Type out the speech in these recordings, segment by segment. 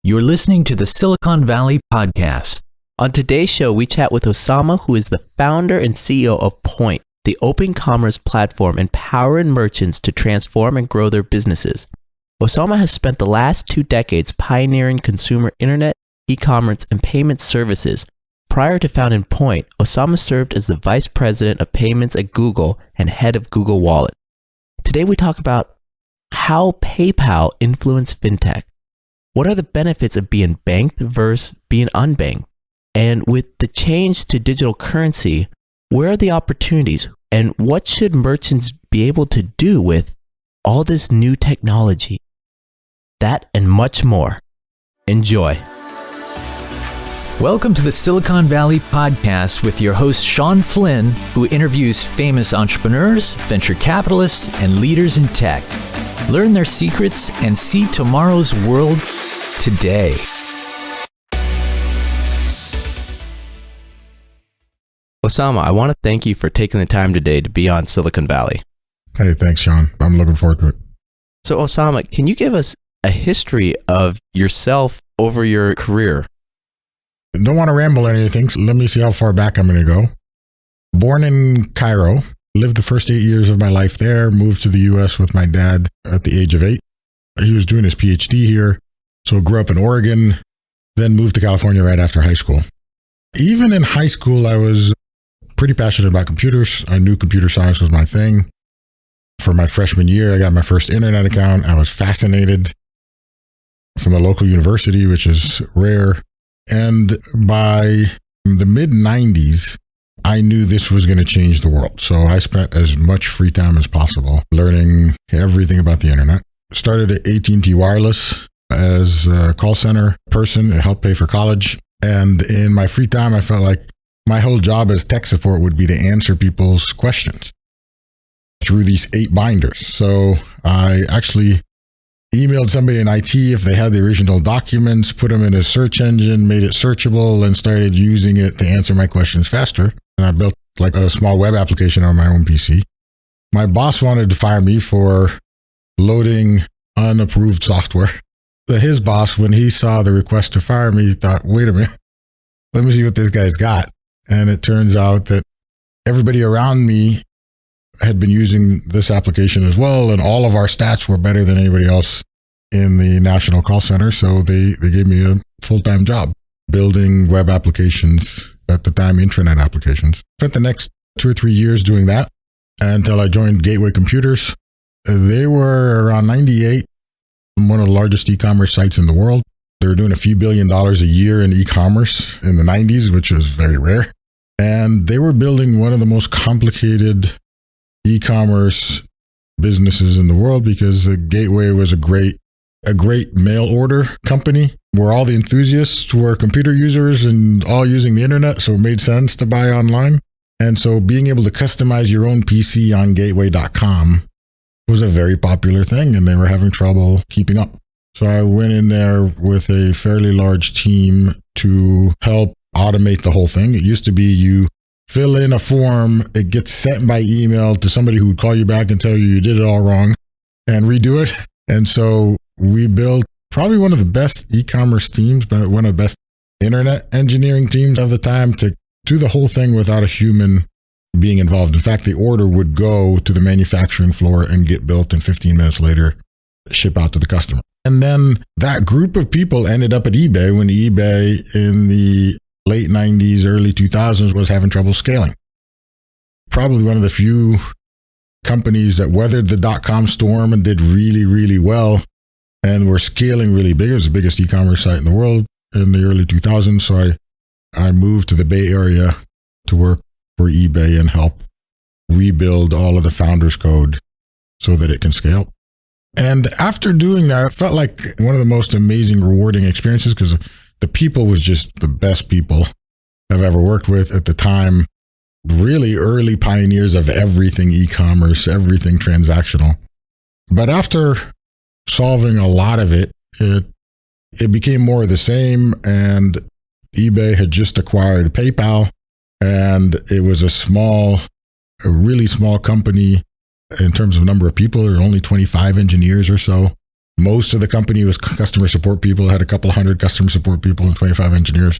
You're listening to the Silicon Valley Podcast. On today's show, we chat with Osama, who is the founder and CEO of Poynt, the open commerce platform empowering merchants to transform and grow their businesses. Osama has spent the last 2 decades pioneering consumer internet, e-commerce, and payment services. Prior to founding Poynt, Osama served as the vice president of payments at Google and head of Google Wallet. Today, we talk about how PayPal influenced fintech. What are the benefits of being banked versus being unbanked? And with the change to digital currency, where are the opportunities? And what should merchants be able to do with all this new technology? That and much more. Enjoy. Welcome to the Silicon Valley Podcast with your host, Sean Flynn, who interviews famous entrepreneurs, venture capitalists, and leaders in tech. Learn their secrets and see tomorrow's world today. Osama, I want to thank you for taking the time today to be on Silicon Valley. Hey, thanks, Sean. I'm looking forward to it. So, Osama, can you give us a history of yourself over your career? Don't want to ramble or anything, so let me see how far back I'm going to go. Born in Cairo, lived the first 8 years of my life there, moved to the U.S. with my dad at the age of 8. He was doing his PhD here, so grew up in Oregon, then moved to California right after high school. Even in high school, I was pretty passionate about computers. I knew computer science was my thing. For my freshman year, I got my first internet account. I was fascinated from a local university, which is rare. And by the mid-90s, I knew this was going to change the world. So I spent as much free time as possible learning everything about the internet. Started at AT&T Wireless as a call center person to help pay for college. And in my free time, I felt like my whole job as tech support would be to answer people's questions through these 8 binders. So I actually emailed somebody in IT if they had the original documents, put them in a search engine, made it searchable, and started using it to answer my questions faster. And I built like a small web application on my own PC. My boss wanted to fire me for loading unapproved software. But his boss, when he saw the request to fire me, thought, wait a minute, let me see what this guy's got. And it turns out that everybody around me had been using this application as well, and all of our stats were better than anybody else in the national call center. So they gave me a full-time job building web applications, at the time intranet applications. Spent the next 2 or 3 years doing that until I joined Gateway Computers. They were around 98, one of the largest e-commerce sites in the world. They were doing a few $1 billion a year in e-commerce in the 90s, which was very rare. And they were building one of the most complicated e-commerce businesses in the world because Gateway was a great mail order company where all the enthusiasts were computer users and all using the internet, so it made sense to buy online. And so being able to customize your own PC on gateway.com was a very popular thing, and they were having trouble keeping up. So I went in there with a fairly large team to help automate the whole thing. It used to be you fill in a form, it gets sent by email to somebody who would call you back and tell you did it all wrong and redo it. And so we built probably one of the best e-commerce teams, but one of the best internet engineering teams of the time to do the whole thing without a human being involved. In fact, the order would go to the manufacturing floor and get built, and 15 minutes later, ship out to the customer. And then that group of people ended up at eBay when eBay in the late 90s, early 2000s was having trouble scaling. Probably one of the few companies that weathered the dot-com storm and did really, really well and were scaling really big. It was the biggest e-commerce site in the world in the early 2000s. So I moved to the Bay Area to work for eBay and help rebuild all of the founders code so that it can scale. And after doing that, it felt like one of the most amazing, rewarding experiences because the people was just the best people I've ever worked with at the time. Really early pioneers of everything e-commerce, everything transactional. But after solving a lot of it, it became more of the same, and eBay had just acquired PayPal, and it was a really small company in terms of number of people. There were only 25 engineers or so. Most of the company was customer support people, had a couple hundred customer support people and 25 engineers.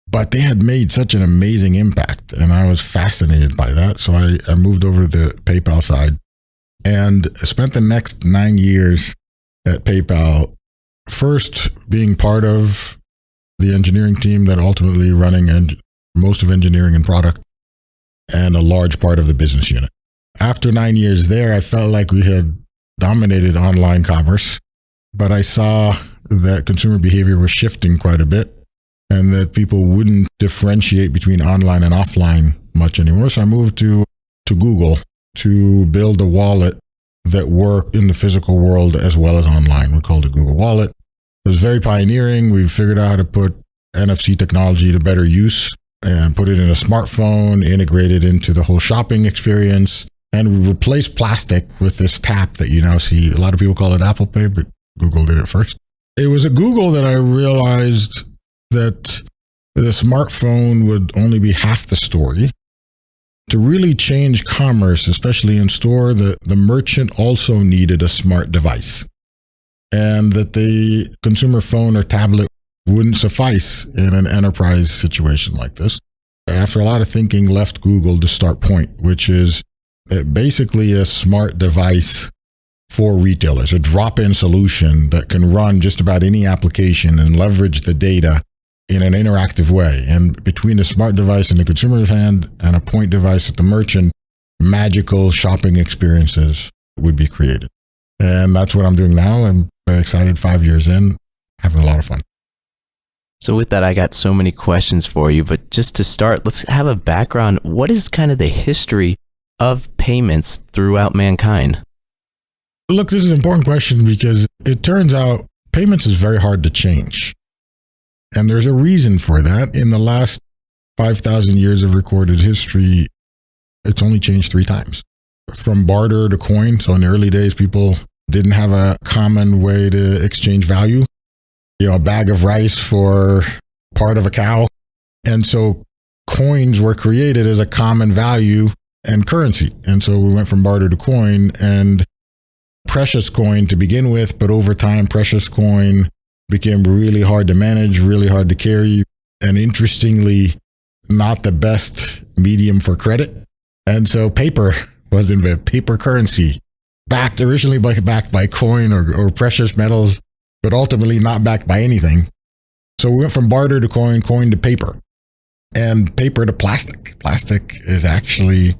But they had made such an amazing impact, and I was fascinated by that. So I moved over to the PayPal side and spent the next 9 years at PayPal, first being part of the engineering team that ultimately running most of engineering and product, and a large part of the business unit. After 9 years there, I felt like we had dominated online commerce, but I saw that consumer behavior was shifting quite a bit and that people wouldn't differentiate between online and offline much anymore. So I moved to Google to build a wallet that worked in the physical world as well as online. We called it Google Wallet. It was very pioneering. We figured out how to put NFC technology to better use and put it in a smartphone, integrate it into the whole shopping experience, and replace plastic with this tap that you now see. A lot of people call it Apple Pay, but Google did it first. It was at Google that I realized that the smartphone would only be half the story. To really change commerce, especially in store, the merchant also needed a smart device, and that the consumer phone or tablet wouldn't suffice in an enterprise situation like this. After a lot of thinking, left Google to start Poynt, which is basically a smart device for retailers, a drop-in solution that can run just about any application and leverage the data in an interactive way. And between a smart device in the consumer's hand and a Poynt device at the merchant, magical shopping experiences would be created. And that's what I'm doing now. I'm very excited, 5 years in, having a lot of fun. So with that, I got so many questions for you, but just to start, let's have a background. What is kind of the history of payments throughout mankind? Look, this is an important question because it turns out payments is very hard to change. And there's a reason for that. In the last 5,000 years of recorded history, it's only changed 3 times. From barter to coin. So in the early days, people didn't have a common way to exchange value. A bag of rice for part of a cow. And so coins were created as a common value and currency. And so we went from barter to coin, and precious coin to begin with, but over time, precious coin became really hard to manage, really hard to carry, and interestingly, not the best medium for credit. And so paper was invented, paper currency, originally backed by coin or precious metals, but ultimately not backed by anything. So we went from barter to coin, coin to paper, and paper to plastic. Plastic is actually,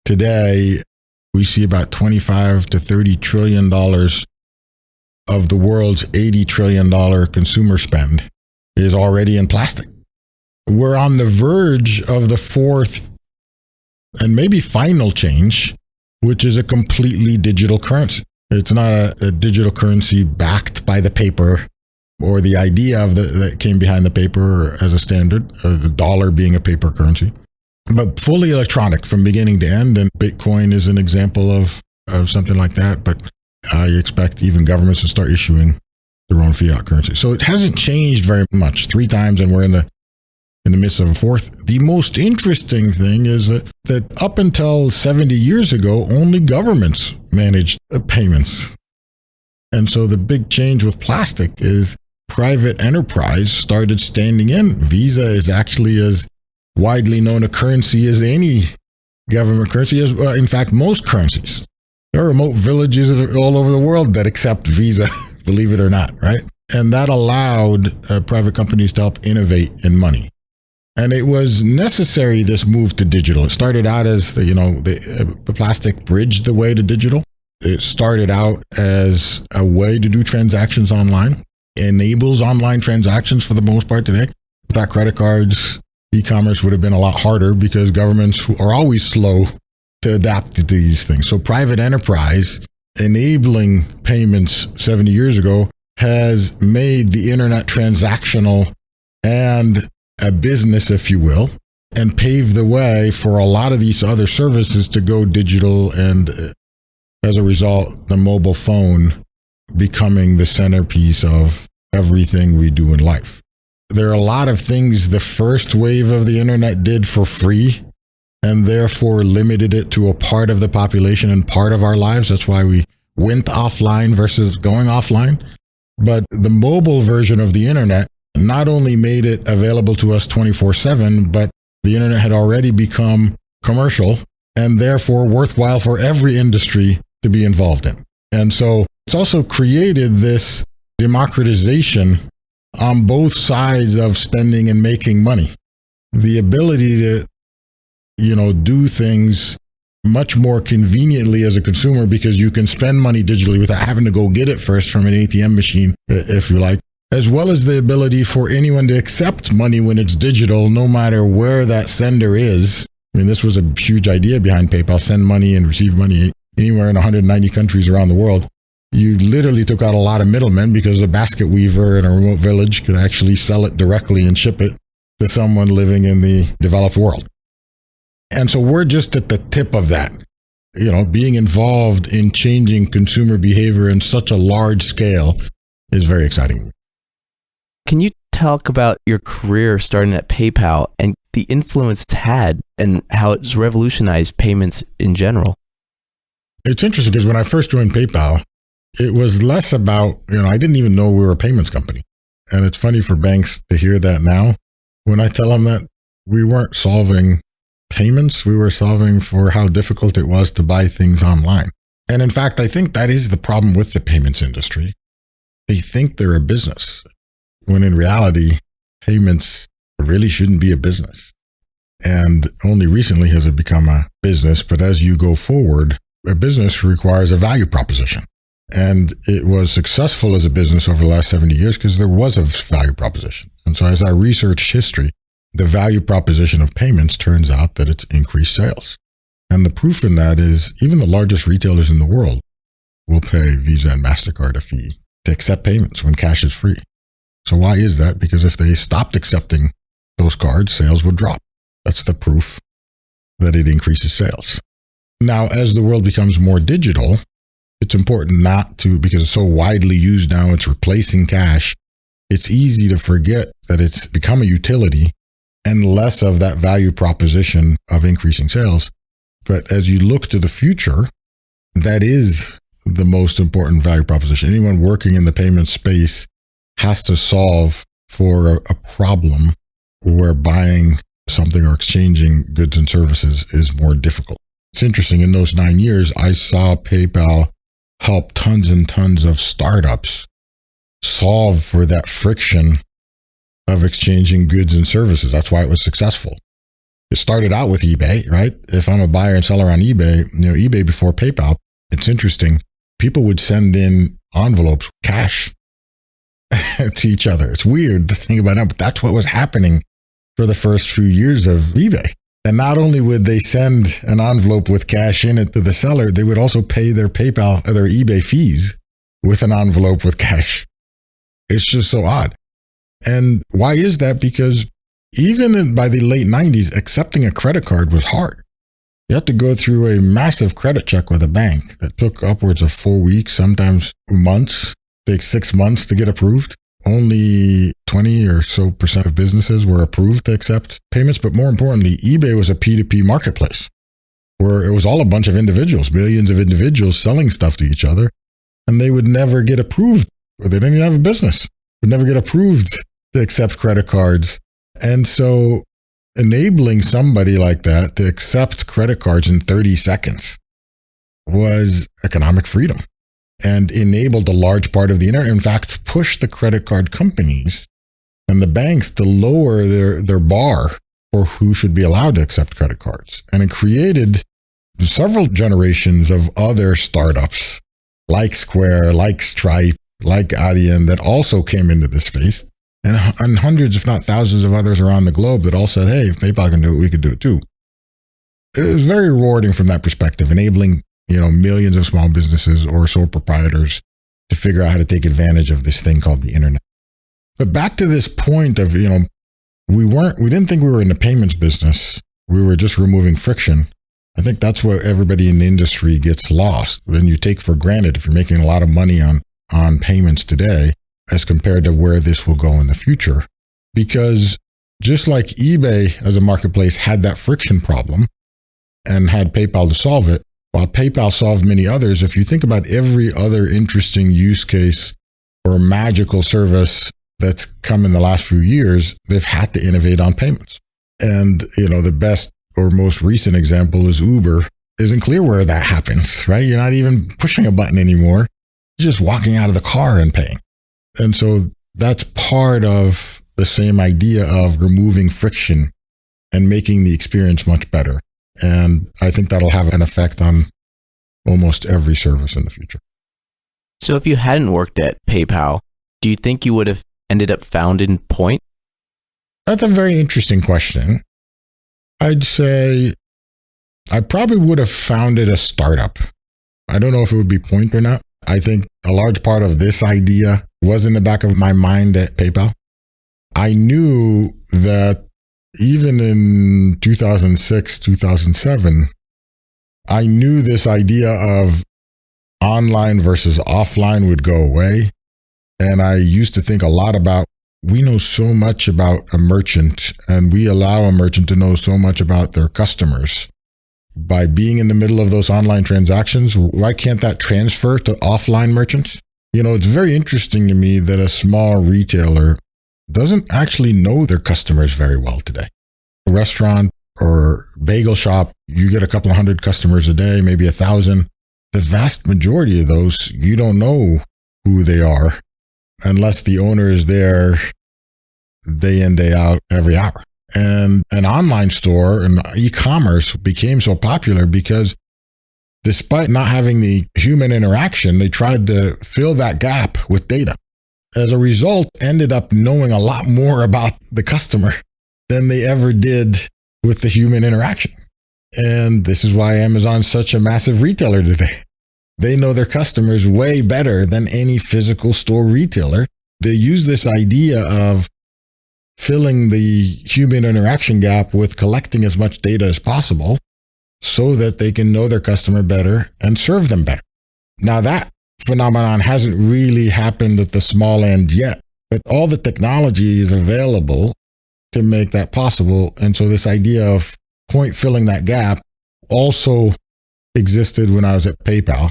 today, we see about $25 to $30 trillion of the world's $80 trillion consumer spend is already in plastic. We're on the verge of the 4th and maybe final change, which is a completely digital currency. It's not a digital currency backed by the paper or the idea of that came behind the paper as a standard, the dollar being a paper currency, but fully electronic from beginning to end. And Bitcoin is an example of something like that. But I expect even governments to start issuing their own fiat currency. So it hasn't changed very much. 3 times, and we're in the midst of a 4th. The most interesting thing is that up until 70 years ago, only governments managed payments. And so the big change with plastic is private enterprise started standing in. Visa is actually as widely known a currency as any government currency, as in fact, most currencies. There are remote villages all over the world that accept Visa, believe it or not, right? And that allowed private companies to help innovate in money. And it was necessary, this move to digital. It started out as, the plastic bridged the way to digital. It started out as a way to do transactions online, enables online transactions for the most part today. Without credit cards, e-commerce would have been a lot harder because governments are always slow to adapt to these things. So private enterprise enabling payments 70 years ago has made the internet transactional and a business, if you will, and paved the way for a lot of these other services to go digital, and as a result, the mobile phone becoming the centerpiece of everything we do in life. There are a lot of things the first wave of the internet did for free, and therefore limited it to a part of the population and part of our lives. That's why we went offline versus going offline. But the mobile version of the internet not only made it available to us 24/7, but the internet had already become commercial and therefore worthwhile for every industry to be involved in. And so it's also created this democratization on both sides of spending and making money. The ability to, do things much more conveniently as a consumer because you can spend money digitally without having to go get it first from an ATM machine, if you like, as well as the ability for anyone to accept money when it's digital, no matter where that sender is. I mean, this was a huge idea behind PayPal, send money and receive money anywhere in 190 countries around the world. You literally took out a lot of middlemen because a basket weaver in a remote village could actually sell it directly and ship it to someone living in the developed world. And so we're just at the tip of that. Being involved in changing consumer behavior in such a large scale is very exciting. Can you talk about your career starting at PayPal and the influence it's had and how it's revolutionized payments in general? It's interesting because when I first joined PayPal, it was less about, I didn't even know we were a payments company. And it's funny for banks to hear that now. When I tell them that we weren't solving payments, we were solving for how difficult it was to buy things online. And in fact, I think that is the problem with the payments industry. They think they're a business, when in reality, payments really shouldn't be a business. And only recently has it become a business. But as you go forward, a business requires a value proposition. And it was successful as a business over the last 70 years because there was a value proposition. And so as I researched history, the value proposition of payments turns out that it's increased sales. And the proof in that is even the largest retailers in the world will pay Visa and MasterCard a fee to accept payments when cash is free. So why is that? Because if they stopped accepting those cards, sales would drop. That's the proof that it increases sales. Now, as the world becomes more digital, it's important not to, because it's so widely used now, it's replacing cash. It's easy to forget that it's become a utility and less of that value proposition of increasing sales. But as you look to the future, that is the most important value proposition. Anyone working in the payment space has to solve for a problem where buying something or exchanging goods and services is more difficult. It's interesting, in those 9 years, I saw PayPal help tons and tons of startups solve for that friction of exchanging goods and services. That's why it was successful. It started out with eBay, right? If I'm a buyer and seller on eBay, eBay before PayPal, it's interesting. People would send in envelopes, cash to each other. It's weird to think about it, but that's what was happening for the first few years of eBay. And not only would they send an envelope with cash in it to the seller, they would also pay their PayPal or their eBay fees with an envelope with cash. It's just so odd. And why is that? Because even by the late 90s, accepting a credit card was hard. You had to go through a massive credit check with a bank that took upwards of 4 weeks, sometimes months. It takes 6 months to get approved. Only 20 or so % of businesses were approved to accept payments. But more importantly, eBay was a P2P marketplace where it was all a bunch of individuals, millions of individuals selling stuff to each other, and they would never get approved. Or they didn't even have a business, would never get approved to accept credit cards. And so enabling somebody like that to accept credit cards in 30 seconds was economic freedom and enabled a large part of the internet. In fact, pushed the credit card companies and the banks to lower their bar for who should be allowed to accept credit cards. And it created several generations of other startups like Square, like Stripe, like Adyen that also came into this space. And hundreds, if not thousands of others around the globe that all said, hey, if PayPal can do it, we could do it too. It was very rewarding from that perspective, enabling millions of small businesses or sole proprietors to figure out how to take advantage of this thing called the internet. But back to this point of, we didn't think we were in the payments business. We were just removing friction. I think that's where everybody in the industry gets lost. Then you take for granted if you're making a lot of money on payments today as compared to where this will go in the future. Because just like eBay as a marketplace had that friction problem and had PayPal to solve it, while PayPal solved many others, if you think about every other interesting use case or magical service that's come in the last few years, they've had to innovate on payments. And, the best or most recent example is Uber. Isn't clear where that happens, right? You're not even pushing a button anymore. You're just walking out of the car and paying. And so that's part of the same idea of removing friction and making the experience much better. And I think that'll have an effect on almost every service in the future. So if you hadn't worked at PayPal, do you think you would have ended up founding Poynt? That's a very interesting question. I'd say I probably would have founded a startup. I don't know if it would be Poynt or not. I think a large part of this idea was in the back of my mind at PayPal. I knew that even in 2006, 2007, I knew this idea of online versus offline would go away. And I used to think a lot about, we know so much about a merchant, and we allow a merchant to know so much about their customers. By being in the middle of those online transactions, why can't that transfer to offline merchants? It's very interesting to me that a small retailer doesn't actually know their customers very well today. A restaurant or bagel shop, you get a couple of hundred customers a day, maybe 1,000. The vast majority of those, you don't know who they are unless the owner is there day in, day out, every hour. And an online store and e-commerce became so popular because despite not having the human interaction, they tried to fill that gap with data. As a result, ended up knowing a lot more about the customer than they ever did with the human interaction. And this is why Amazon's such a massive retailer today. They know their customers way better than any physical store retailer. They use this idea of filling the human interaction gap with collecting as much data as possible so that they can know their customer better and serve them better. Now, that phenomenon hasn't really happened at the small end yet, but all the technology is available to make that possible. And so this idea of Poynt filling that gap also existed when I was at PayPal.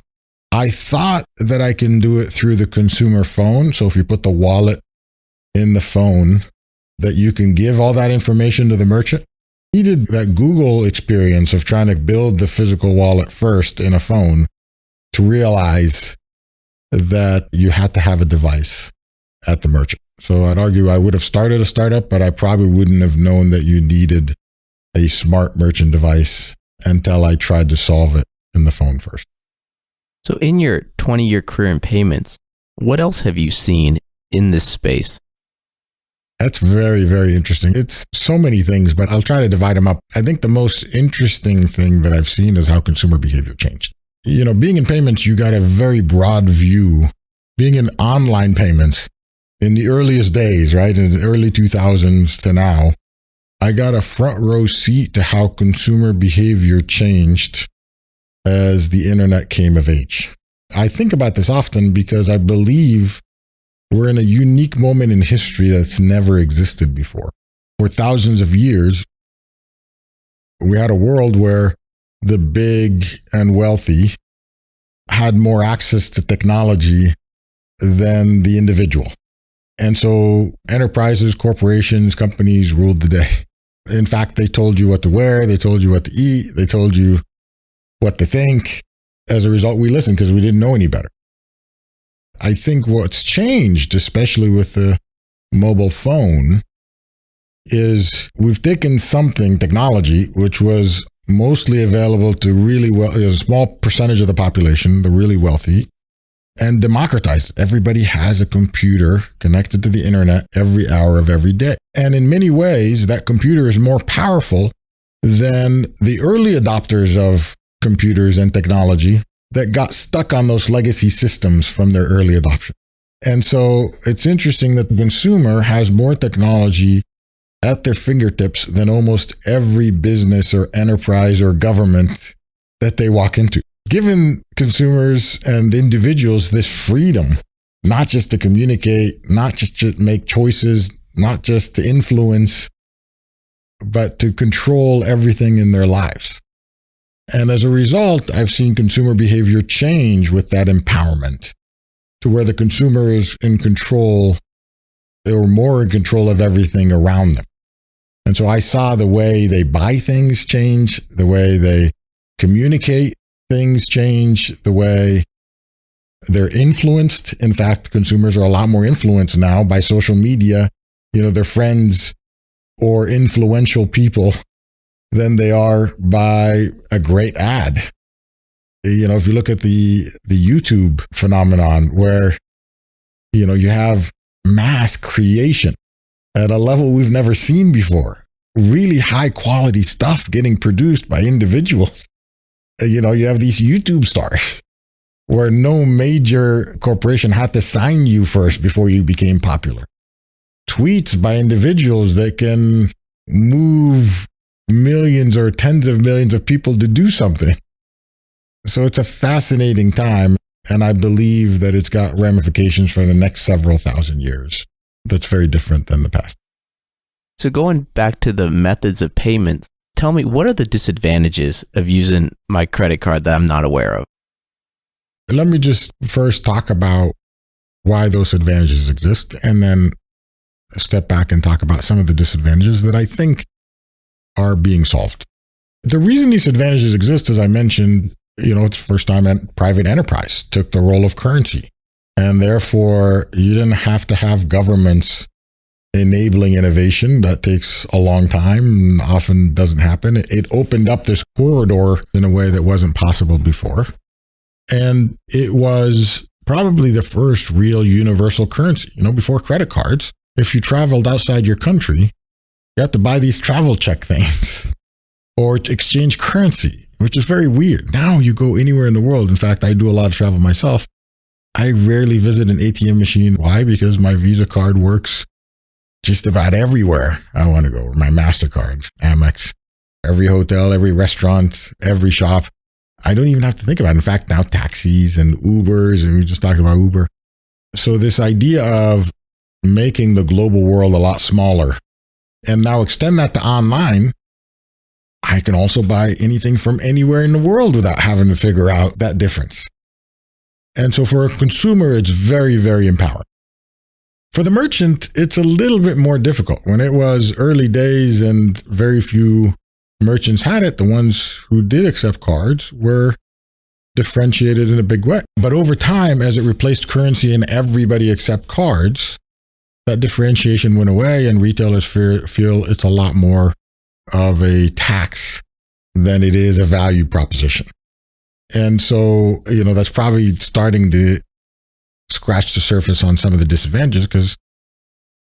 I thought that I can do it through the consumer phone. So if you put the wallet in the phone, that you can give all that information to the merchant. He did that Google experience of trying to build the physical wallet first in a phone to realize that you had to have a device at the merchant. So I'd argue I would have started a startup, but I probably wouldn't have known that you needed a smart merchant device until I tried to solve it in the phone first. So in your 20-year career in payments, what else have you seen in this space? That's very, very interesting. It's so many things, but I'll try to divide them up. I think the most interesting thing that I've seen is how consumer behavior changed. Being in payments, you got a very broad view. Being in online payments in the earliest days, right, in the early 2000s to now, I got a front row seat to how consumer behavior changed as the internet came of age. I think about this often because I believe we're in a unique moment in history that's never existed before. For thousands of years, we had a world where the big and wealthy had more access to technology than the individual. And so enterprises, corporations, companies ruled the day. In fact, they told you what to wear, they told you what to eat, they told you what to think. As a result, we listened because we didn't know any better. I think what's changed, especially with the mobile phone, is we've taken something, technology, which was mostly available to a small percentage of the population, the really wealthy, and democratized it. Everybody has a computer connected to the internet every hour of every day. And in many ways, that computer is more powerful than the early adopters of computers and technology that got stuck on those legacy systems from their early adoption. And so it's interesting that the consumer has more technology at their fingertips than almost every business or enterprise or government that they walk into. Giving consumers and individuals this freedom, not just to communicate, not just to make choices, not just to influence, but to control everything in their lives. And as a result, I've seen consumer behavior change with that empowerment to where the consumer is in control or more in control of everything around them. And so I saw the way they buy things change, the way they communicate things change, the way they're influenced. In fact, consumers are a lot more influenced now by social media, their friends or influential people, than they are by a great ad. If you look at the YouTube phenomenon where, you have mass creation at a level we've never seen before, really high quality stuff getting produced by individuals. You have these YouTube stars where no major corporation had to sign you first before you became popular. Tweets by individuals that can move millions or tens of millions of people to do something. So it's a fascinating time, and I believe that it's got ramifications for the next several thousand years. That's very different than the past. So going back to the methods of payments, tell me, what are the disadvantages of using my credit card that I'm not aware of? Let me just first talk about why those advantages exist, and then step back and talk about some of the disadvantages that I think are being solved. The reason these advantages exist, as I mentioned, it's the first time private enterprise took the role of currency. And therefore, you didn't have to have governments enabling innovation. That takes a long time and often doesn't happen. It opened up this corridor in a way that wasn't possible before. And it was probably the first real universal currency. Before credit cards, if you traveled outside your country, you had to buy these travel check things or exchange currency, which is very weird. Now you go anywhere in the world. In fact, I do a lot of travel myself. I rarely visit an ATM machine. Why? Because my Visa card works just about everywhere I want to go. My MasterCard, Amex, every hotel, every restaurant, every shop. I don't even have to think about it. In fact, now taxis and Ubers, and we just talked about Uber. So this idea of making the global world a lot smaller, and now extend that to online, I can also buy anything from anywhere in the world without having to figure out that difference. And so for a consumer, it's very, very empowering. For the merchant, it's a little bit more difficult. When it was early days and very few merchants had it, the ones who did accept cards were differentiated in a big way. But over time, as it replaced currency and everybody accept cards, that differentiation went away, and retailers feel it's a lot more of a tax than it is a value proposition. And so, that's probably starting to scratch the surface on some of the disadvantages, because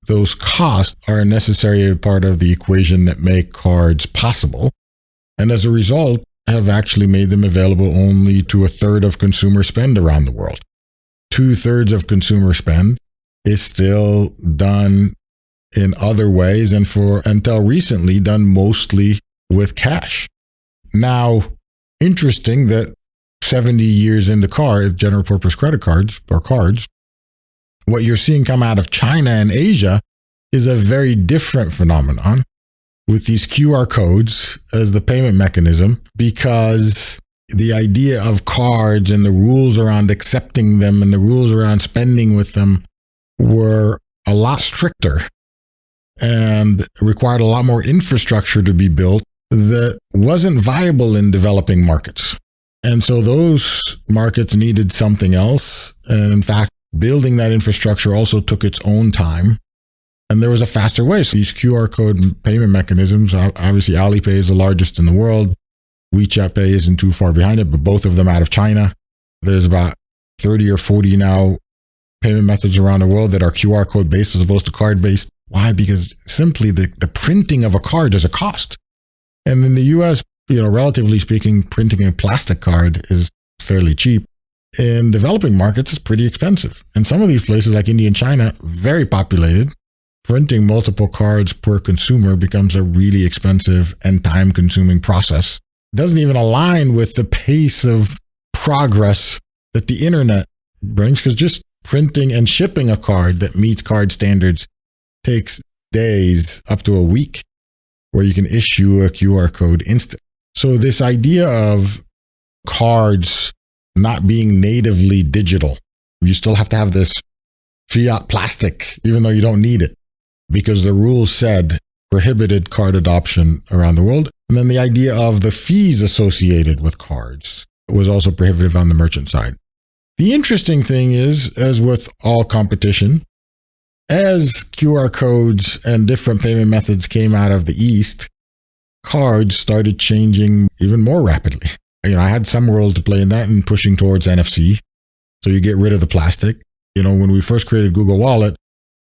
those costs are a necessary part of the equation that make cards possible. And as a result, have actually made them available only to a third of consumer spend around the world. 2/3 of consumer spend is still done in other ways, and until recently done mostly with cash. Now, interesting that 70 years into general purpose credit cards or cards, what you're seeing come out of China and Asia is a very different phenomenon, with these QR codes as the payment mechanism, because the idea of cards and the rules around accepting them and the rules around spending with them were a lot stricter and required a lot more infrastructure to be built that wasn't viable in developing markets. And so those markets needed something else. And in fact, building that infrastructure also took its own time. And there was a faster way. So these QR code payment mechanisms, obviously Alipay is the largest in the world. WeChat Pay isn't too far behind it, but both of them out of China. There's about 30 or 40 now payment methods around the world that are QR code based as opposed to card based. Why? Because simply the printing of a card is a cost. And in the US, relatively speaking, printing a plastic card is fairly cheap. In developing markets, it's pretty expensive. And some of these places like India and China, very populated, printing multiple cards per consumer becomes a really expensive and time-consuming process. It doesn't even align with the pace of progress that the internet brings, because just printing and shipping a card that meets card standards takes days, up to a week, where you can issue a QR code instant. So this idea of cards not being natively digital You still have to have this fiat plastic, even though you don't need it, because the rules said prohibited card adoption around the world. And then the idea of the fees associated with cards was also prohibitive on the merchant side. The interesting thing is, as with all competition, as QR codes and different payment methods came out of the East, cards started changing even more rapidly. I had some role to play in that and pushing towards NFC. So you get rid of the plastic. When we first created Google Wallet,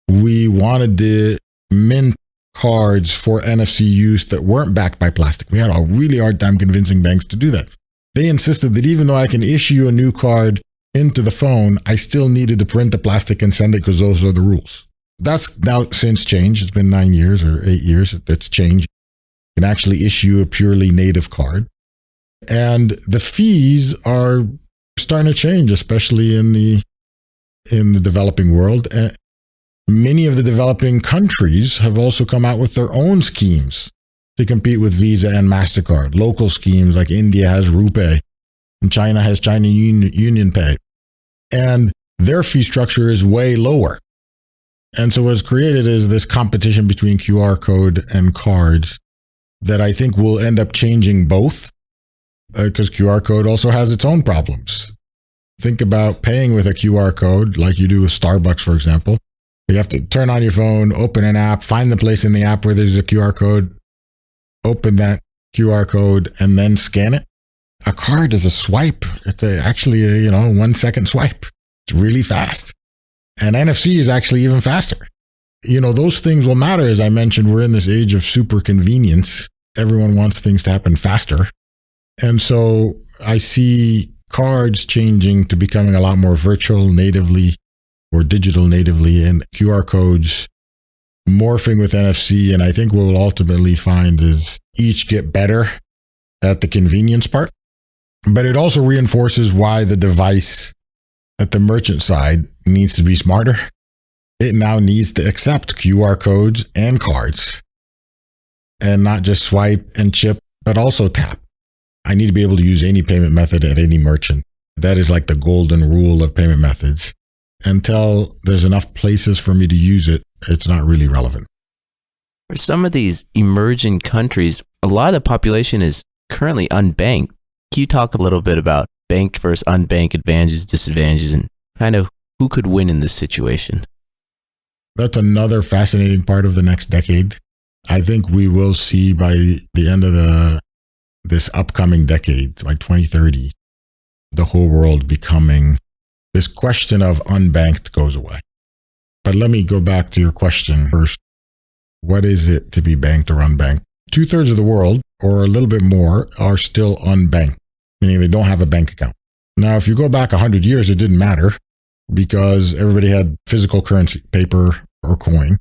we wanted to mint cards for NFC use that weren't backed by plastic. We had a really hard time convincing banks to do that. They insisted that even though I can issue a new card into the phone, I still needed to print the plastic and send it because those are the rules. That's now since changed. It's been 9 years or 8 years. It's changed. You can actually issue a purely native card. And the fees are starting to change, especially in the developing world. And many of the developing countries have also come out with their own schemes to compete with Visa and MasterCard. Local schemes like India has RuPay and China has China Union Pay. And their fee structure is way lower. And so what's created is this competition between QR code and cards that I think will end up changing both, because QR code also has its own problems. Think about paying with a QR code like you do with Starbucks, for example. You have to turn on your phone, open an app, find the place in the app where there's a QR code, open that QR code, and then scan it. A card is a swipe. It's actually a 1 second swipe. It's really fast. And NFC is actually even faster. Those things will matter. As I mentioned, we're in this age of super convenience. Everyone wants things to happen faster. And so I see cards changing to becoming a lot more virtual natively or digital natively, and QR codes morphing with NFC. And I think what we'll ultimately find is each get better at the convenience part. But it also reinforces why the device at the merchant side needs to be smarter. It now needs to accept QR codes and cards, and not just swipe and chip, but also tap. I need to be able to use any payment method at any merchant. That is like the golden rule of payment methods. Until there's enough places for me to use it, it's not really relevant. For some of these emerging countries, a lot of the population is currently unbanked. Can you talk a little bit about banked versus unbanked advantages, disadvantages, and kind of who could win in this situation? That's another fascinating part of the next decade. I think we will see by the end of this upcoming decade, by 2030, the whole world becoming, this question of unbanked goes away. But let me go back to your question first. What is it to be banked or unbanked? 2/3 of the world, or a little bit more, are still unbanked, meaning they don't have a bank account. Now, if you go back 100 years, it didn't matter because everybody had physical currency, paper or coin.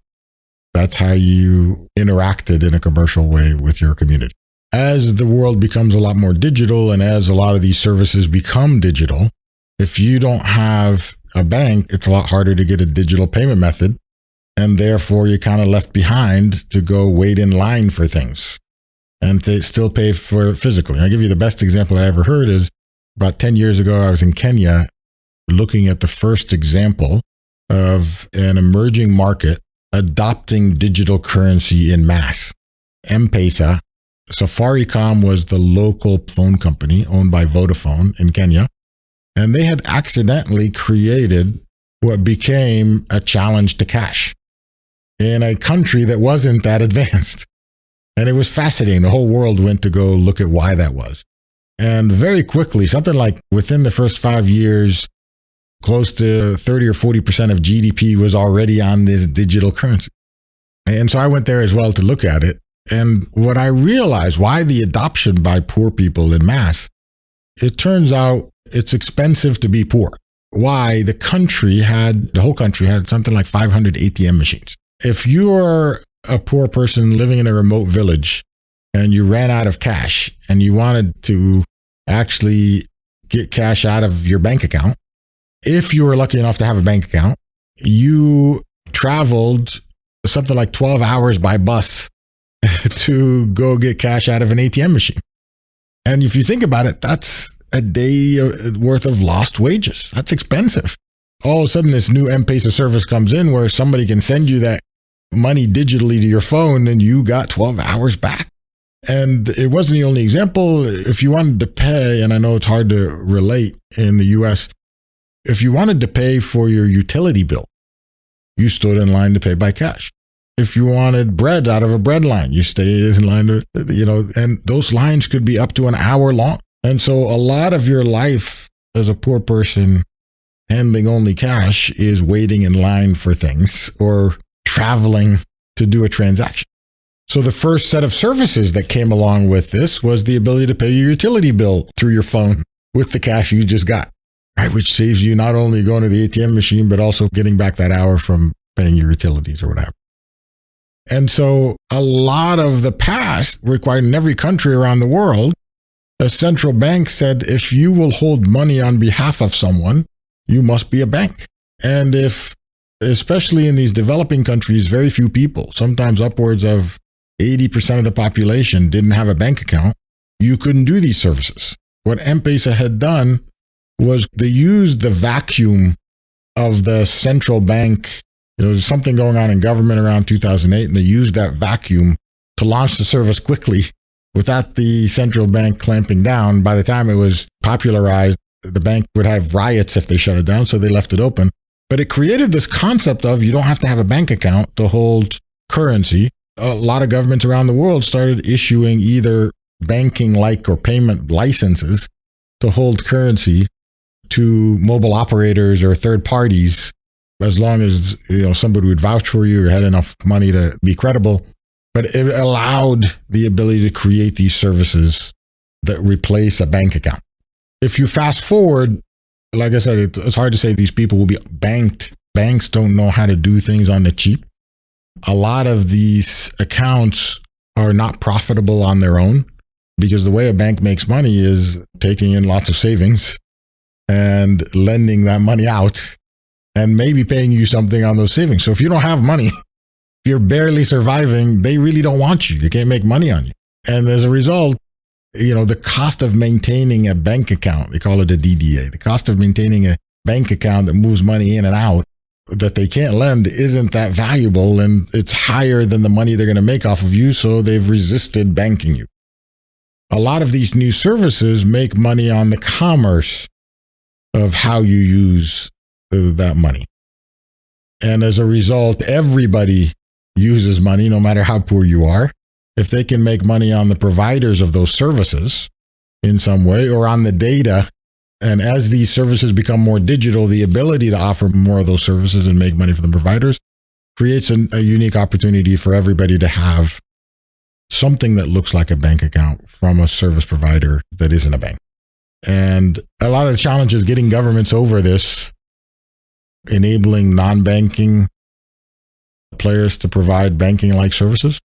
That's how you interacted in a commercial way with your community. As the world becomes a lot more digital and as a lot of these services become digital, if you don't have a bank, it's a lot harder to get a digital payment method. And therefore, you're kind of left behind to go wait in line for things and they still pay for it physically. I'll give you the best example I ever heard is about 10 years ago, I was in Kenya looking at the first example of an emerging market adopting digital currency in mass. M-Pesa. Safaricom was the local phone company owned by Vodafone in Kenya. And they had accidentally created what became a challenge to cash in a country that wasn't that advanced. And it was fascinating. The whole world went to go look at why that was. And very quickly, something like within the first 5 years, close to 30 or 40% of GDP was already on this digital currency. And so I went there as well to look at it. And what I realized, why the adoption by poor people in mass, it turns out it's expensive to be poor. Why? The whole country had something like 500 ATM machines. If you're a poor person living in a remote village and you ran out of cash and you wanted to actually get cash out of your bank account, if you were lucky enough to have a bank account, you traveled something like 12 hours by bus to go get cash out of an ATM machine. And if you think about it, that's a day worth of lost wages. That's expensive. all of a sudden this new M-Pesa service comes in where somebody can send you that money digitally to your phone and you got 12 hours back. And it wasn't the only example. If you wanted to pay, and I know it's hard to relate in the US, if you wanted to pay for your utility bill, you stood in line to pay by cash. If you wanted bread out of a bread line, you stayed in line to, and those lines could be up to an hour long. And so a lot of your life as a poor person handling only cash is waiting in line for things or traveling to do a transaction. So the first set of services that came along with this was the ability to pay your utility bill through your phone with the cash you just got, right? Which saves you not only going to the ATM machine, but also getting back that hour from paying your utilities or whatever. And so a lot of the past required in every country around the world, a central bank said, if you will hold money on behalf of someone, you must be a bank. And if, especially in these developing countries, very few people, sometimes upwards of 80% of the population didn't have a bank account, you couldn't do these services. What M-Pesa had done was they used the vacuum of the central bank. There's something going on in government around 2008, and they used that vacuum to launch the service quickly without the central bank clamping down. By the time it was popularized, the bank would have riots if they shut it down, so they left it open. But it created this concept of you don't have to have a bank account to hold currency. A lot of governments around the world started issuing either banking-like or payment licenses to hold currency to mobile operators or third parties, as long as somebody would vouch for you or had enough money to be credible. But it allowed the ability to create these services that replace a bank account. If you fast forward, like I said, it's hard to say these people will be banked. Banks don't know how to do things on the cheap. A lot of these accounts are not profitable on their own because the way a bank makes money is taking in lots of savings and lending that money out and maybe paying you something on those savings. So if you don't have money, if you're barely surviving, they really don't want you. They can't make money on you. And as a result, the cost of maintaining a bank account, they call it a DDA, the cost of maintaining a bank account that moves money in and out that they can't lend isn't that valuable, and it's higher than the money they're going to make off of you, so they've resisted banking you. A lot of these new services make money on the commerce of how you use that money. And as a result, everybody uses money, no matter how poor you are. If they can make money on the providers of those services in some way or on the data, and as these services become more digital, the ability to offer more of those services and make money for the providers creates a unique opportunity for everybody to have something that looks like a bank account from a service provider that isn't a bank. And a lot of the challenge is getting governments over this, enabling non-banking players to provide banking-like services.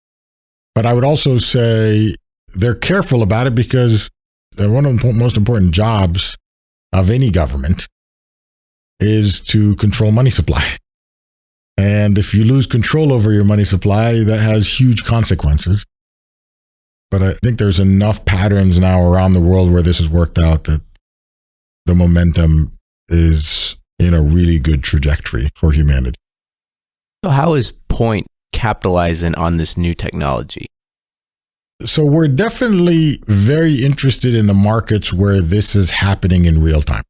But I would also say they're careful about it because one of the most important jobs of any government is to control money supply. And if you lose control over your money supply, that has huge consequences. But I think there's enough patterns now around the world where this has worked out that the momentum is in a really good trajectory for humanity. So how is Poynt capitalizing on this new technology? So we're definitely very interested in the markets where this is happening in real time.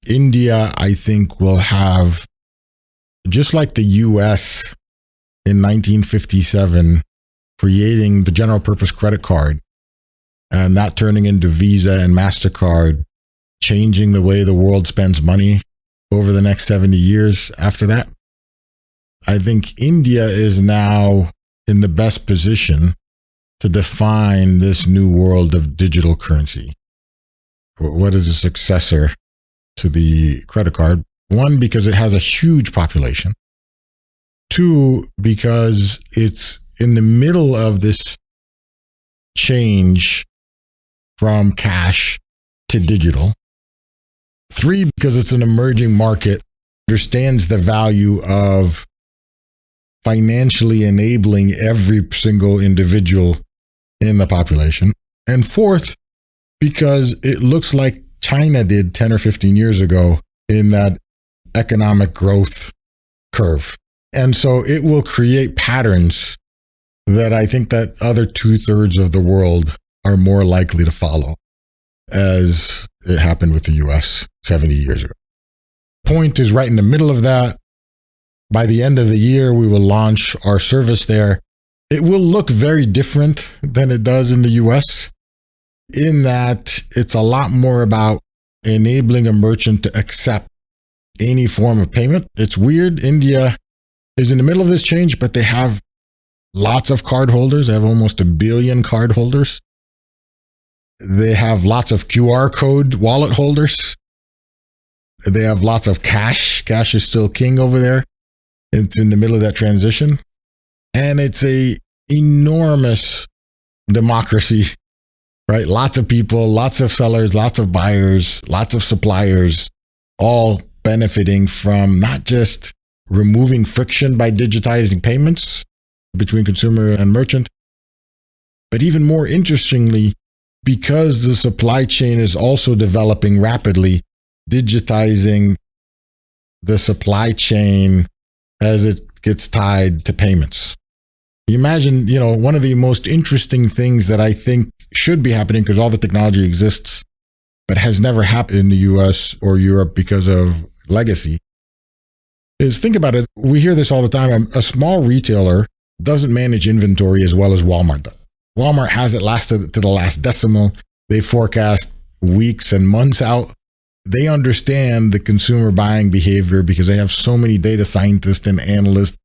India, I think, will have, just like the US in 1957, creating the general purpose credit card and that turning into Visa and MasterCard, changing the way the world spends money over the next 70 years after that. I think India is now in the best position to define this new world of digital currency. What is a successor to the credit card? One, because it has a huge population. Two, because it's in the middle of this change from cash to digital. Three, because it's an emerging market, understands the value of financially enabling every single individual in the population. And fourth, because it looks like China did 10 or 15 years ago, in that economic growth curve. And so it will create patterns that I think that other 2/3 of the world are more likely to follow, as it happened with the US 70 years ago. Poynt is right in the middle of that. By the end of the year, we will launch our service there. It will look very different than it does in the US, in that it's a lot more about enabling a merchant to accept any form of payment. It's weird. India is in the middle of this change, but they have lots of cardholders. They have almost 1 billion cardholders. They have lots of QR code wallet holders. They have lots of cash. Cash is still king over there. It's in the middle of that transition. And it's a enormous democracy, right? Lots of people, lots of sellers, lots of buyers, lots of suppliers, all benefiting from not just removing friction by digitizing payments between consumer and merchant, but even more interestingly, because the supply chain is also developing rapidly, digitizing the supply chain as it gets tied to payments. You imagine, one of the most interesting things that I think should be happening, because all the technology exists, but has never happened in the US or Europe because of legacy, is think about it. We hear this all the time. A small retailer doesn't manage inventory as well as Walmart does. Walmart has it to the last decimal. They forecast weeks and months out. They understand the consumer buying behavior because they have so many data scientists and analysts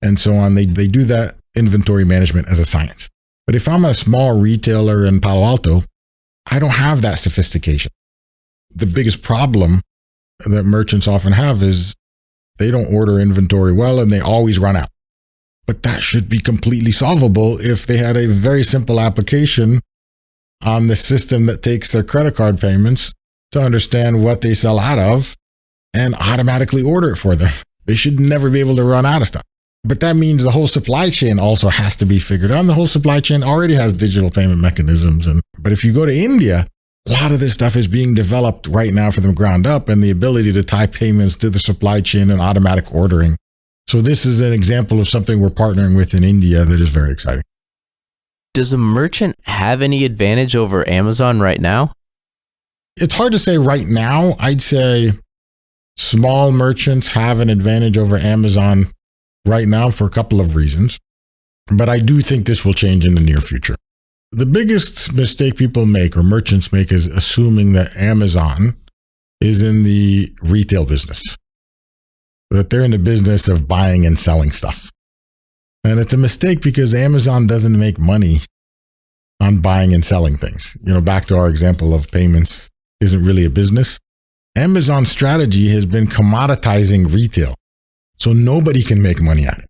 and so on. They do that inventory management as a science. But if I'm a small retailer in Palo Alto, I don't have that sophistication. The biggest problem that merchants often have is they don't order inventory well and they always run out. But that should be completely solvable if they had a very simple application on the system that takes their credit card payments to understand what they sell out of and automatically order it for them. They should never be able to run out of stuff. But that means the whole supply chain also has to be figured out. And the whole supply chain already has digital payment mechanisms. But if you go to India, a lot of this stuff is being developed right now from the ground up, and the ability to tie payments to the supply chain and automatic ordering. So this is an example of something we're partnering with in India that is very exciting. Does a merchant have any advantage over Amazon right now? It's hard to say right now. I'd say small merchants have an advantage over Amazon right now for a couple of reasons. But I do think this will change in the near future. The biggest mistake people make or merchants make is assuming that Amazon is in the retail business, that they're in the business of buying and selling stuff. And it's a mistake because Amazon doesn't make money on buying and selling things. Back to our example of payments isn't really a business. Amazon's strategy has been commoditizing retail, so nobody can make money at it.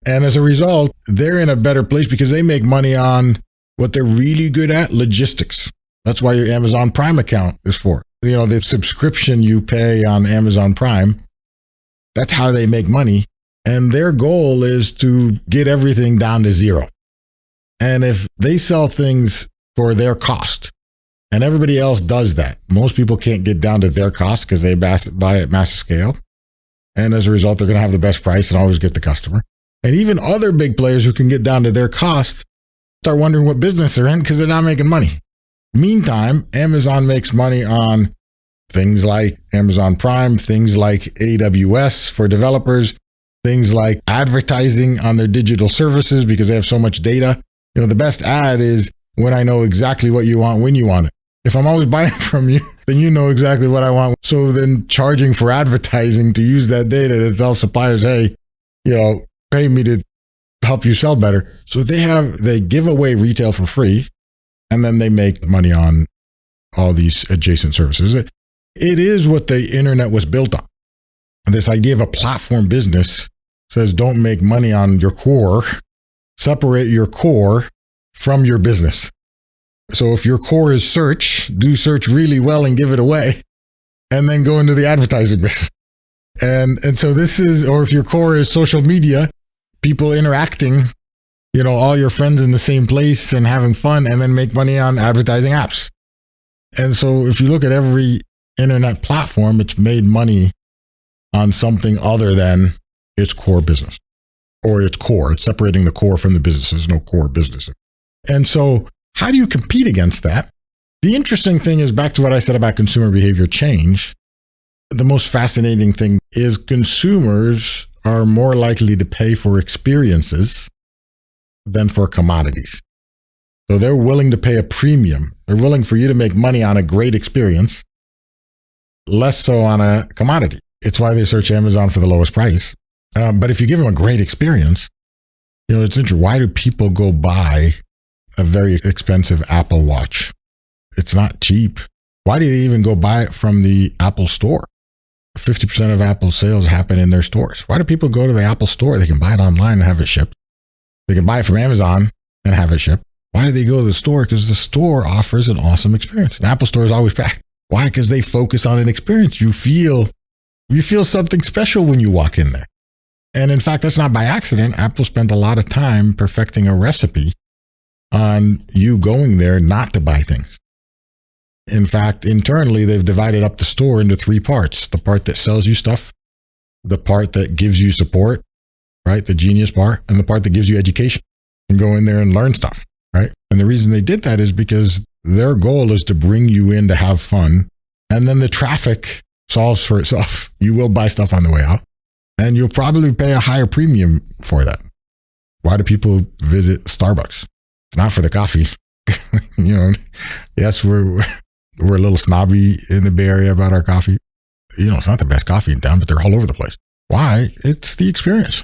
And as a result, they're in a better place because they make money on what they're really good at, logistics. That's why your Amazon Prime account is for. The subscription you pay on Amazon Prime, that's how they make money. And their goal is to get everything down to zero. And if they sell things for their cost, and everybody else does that, most people can't get down to their cost because they buy at massive scale. And as a result, they're going to have the best price and always get the customer. And even other big players who can get down to their cost start wondering what business they're in because they're not making money. Meantime, Amazon makes money on things like Amazon Prime, things like AWS for developers, things like advertising on their digital services because they have so much data. The best ad is when I know exactly what you want, when you want it. If I'm always buying from you, then you know exactly what I want. So then charging for advertising to use that data to tell suppliers, hey, pay me to help you sell better. So they give away retail for free, and then they make money on all these adjacent services. It is what the internet was built on. This idea of a platform business says don't make money on your core, separate your core from your business. So if your core is search, do search really well and give it away, and then go into the advertising business. And so this is, or if your core is social media, people interacting, all your friends in the same place and having fun, and then make money on advertising apps. And so if you look at every internet platform, it's made money on something other than its core business or its core. It's separating the core from the business. There's no core business. And so how do you compete against that? The interesting thing is back to what I said about consumer behavior change. The most fascinating thing is consumers are more likely to pay for experiences than for commodities. So they're willing to pay a premium. They're willing for you to make money on a great experience, less so on a commodity. It's why they search Amazon for the lowest price. But if you give them a great experience, it's interesting. Why do people go buy a very expensive Apple Watch? It's not cheap. Why do they even go buy it from the Apple store? 50% of Apple's sales happen in their stores. Why do people go to the Apple store? They can buy it online and have it shipped. They can buy it from Amazon and have it shipped. Why do they go to the store? Because the store offers an awesome experience. The Apple store is always packed. Why? Because they focus on an experience. You feel something special when you walk in there. And in fact, that's not by accident. Apple spent a lot of time perfecting a recipe on you going there not to buy things. In fact, internally, they've divided up the store into 3 parts. The part that sells you stuff, the part that gives you support, right? The genius part, and the part that gives you education. You can go in there and learn stuff, right? And the reason they did that is because their goal is to bring you in to have fun. And then the traffic solves for itself. You will buy stuff on the way out, and you'll probably pay a higher premium for that. Why do people visit Starbucks? It's not for the coffee. Yes, we're a little snobby in the Bay Area about our coffee. It's not the best coffee in town, but they're all over the place. Why? It's the experience,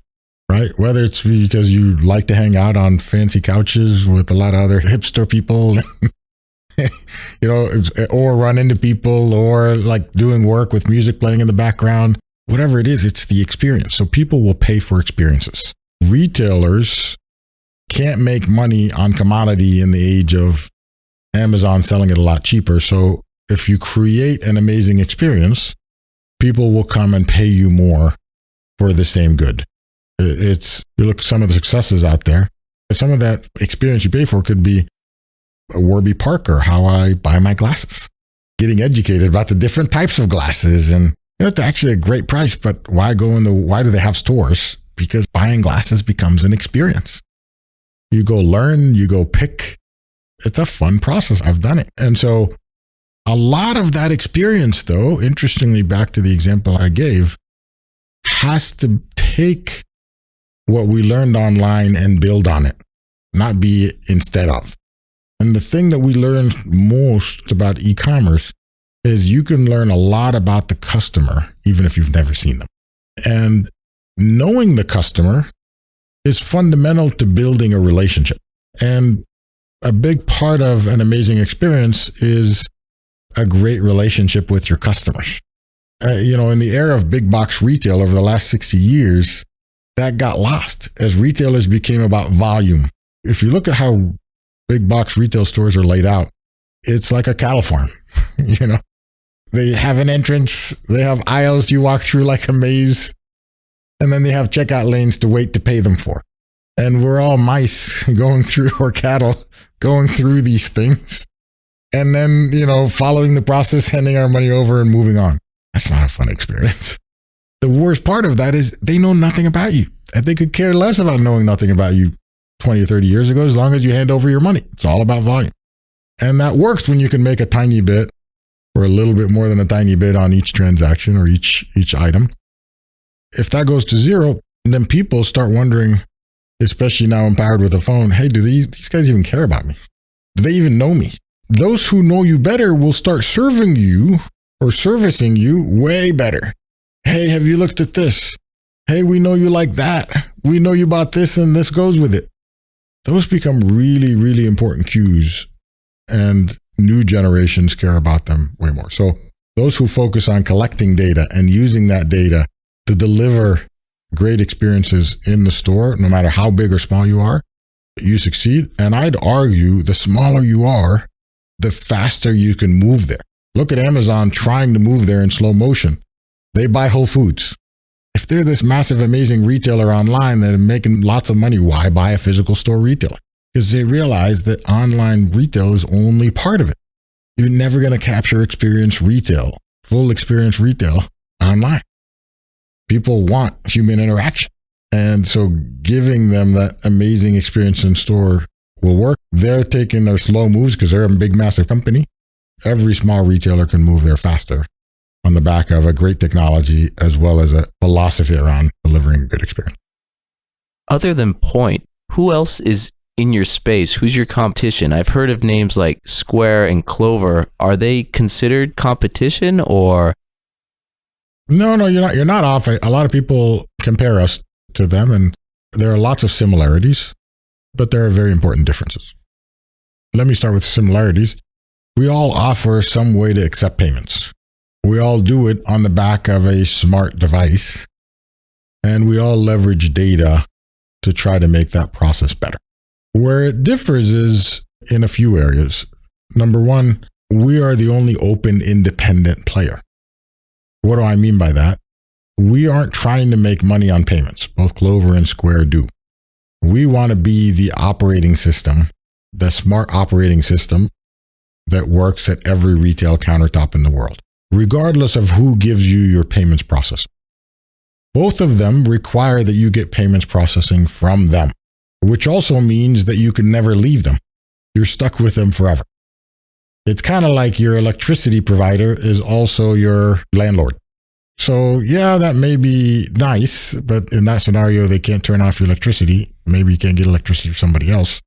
right? Whether it's because you like to hang out on fancy couches with a lot of other hipster people, or run into people, or like doing work with music playing in the background, whatever it is, it's the experience. So people will pay for experiences. Retailers can't make money on commodity in the age of Amazon selling it a lot cheaper. So if you create an amazing experience, people will come and pay you more for the same good. You look at some of the successes out there. Some of that experience you pay for could be Warby Parker, how I buy my glasses, getting educated about the different types of glasses. And it's actually a great price, but why do they have stores? Because buying glasses becomes an experience. You go learn, you go pick. It's a fun process. I've done it. And so a lot of that experience, though, interestingly, back to the example I gave, has to take what we learned online and build on it, not be instead of. And the thing that we learned most about e-commerce is you can learn a lot about the customer, even if you've never seen them. And knowing the customer is fundamental to building a relationship. And a big part of an amazing experience is a great relationship with your customers. In the era of big box retail over the last 60 years, that got lost as retailers became about volume. If you look at how big box retail stores are laid out, it's like a cattle farm. They have an entrance, they have aisles you walk through like a maze, and then they have checkout lanes to wait to pay them for. And we're all mice going through, or cattle going through these things. And then, following the process, handing our money over and moving on. That's not a fun experience. The worst part of that is they know nothing about you. And they could care less about knowing nothing about you 20 or 30 years ago, as long as you hand over your money. It's all about volume. And that works when you can make a tiny bit or a little bit more than a tiny bit on each transaction or each item. If that goes to zero, then people start wondering, especially now empowered with a phone, hey, do these guys even care about me? Do they even know me? Those who know you better will start serving you or servicing you way better. Hey, have you looked at this? Hey, we know you like that. We know you bought this and this goes with it. Those become really, really important cues, and new generations care about them way more. So those who focus on collecting data and using that data to deliver great experiences in the store, no matter how big or small you are, you succeed. And I'd argue the smaller you are, the faster you can move there. Look at Amazon trying to move there in slow motion. They buy Whole Foods. If they're this massive, amazing retailer online that are making lots of money, why buy a physical store retailer? Because they realize that online retail is only part of it. You're never going to capture experience retail, full experience retail online. People want human interaction. And so giving them that amazing experience in store will work. They're taking their slow moves because they're a big, massive company. Every small retailer can move there faster on the back of a great technology as well as a philosophy around delivering a good experience. Other than Poynt, who else is in your space? Who's your competition? I've heard of names like Square and Clover. Are they considered competition or? No, you're not off. A lot of people compare us to them, and there are lots of similarities, but there are very important differences. Let me start with similarities. We all offer some way to accept payments. We all do it on the back of a smart device, and we all leverage data to try to make that process better. Where it differs is in a few areas. Number one, we are the only open, independent player. What do I mean by that? We aren't trying to make money on payments. Both Clover and Square do. We want to be the operating system, the smart operating system that works at every retail countertop in the world, regardless of who gives you your payments processing. Both of them require that you get payments processing from them, which also means that you can never leave them. You're stuck with them forever. It's kind of like your electricity provider is also your landlord. So yeah, that may be nice, but in that scenario, they can't turn off your electricity. Maybe you can't get electricity from somebody else.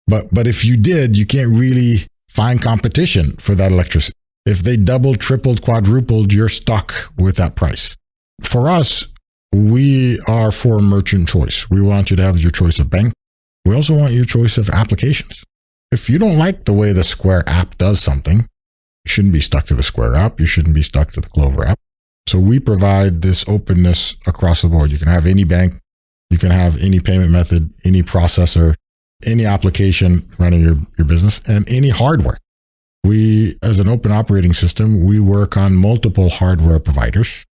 But if you did, you can't really find competition for that electricity. If they doubled, tripled, quadrupled, you're stuck with that price. For us, we are for merchant choice. We want you to have your choice of bank. We also want your choice of applications. If you don't like the way the Square app does something, you shouldn't be stuck to the Square app. You shouldn't be stuck to the Clover app. So we provide this openness across the board. You can have any bank, you can have any payment method, any processor, any application running your business, and any hardware. We, as an open operating system, we work on multiple hardware providers.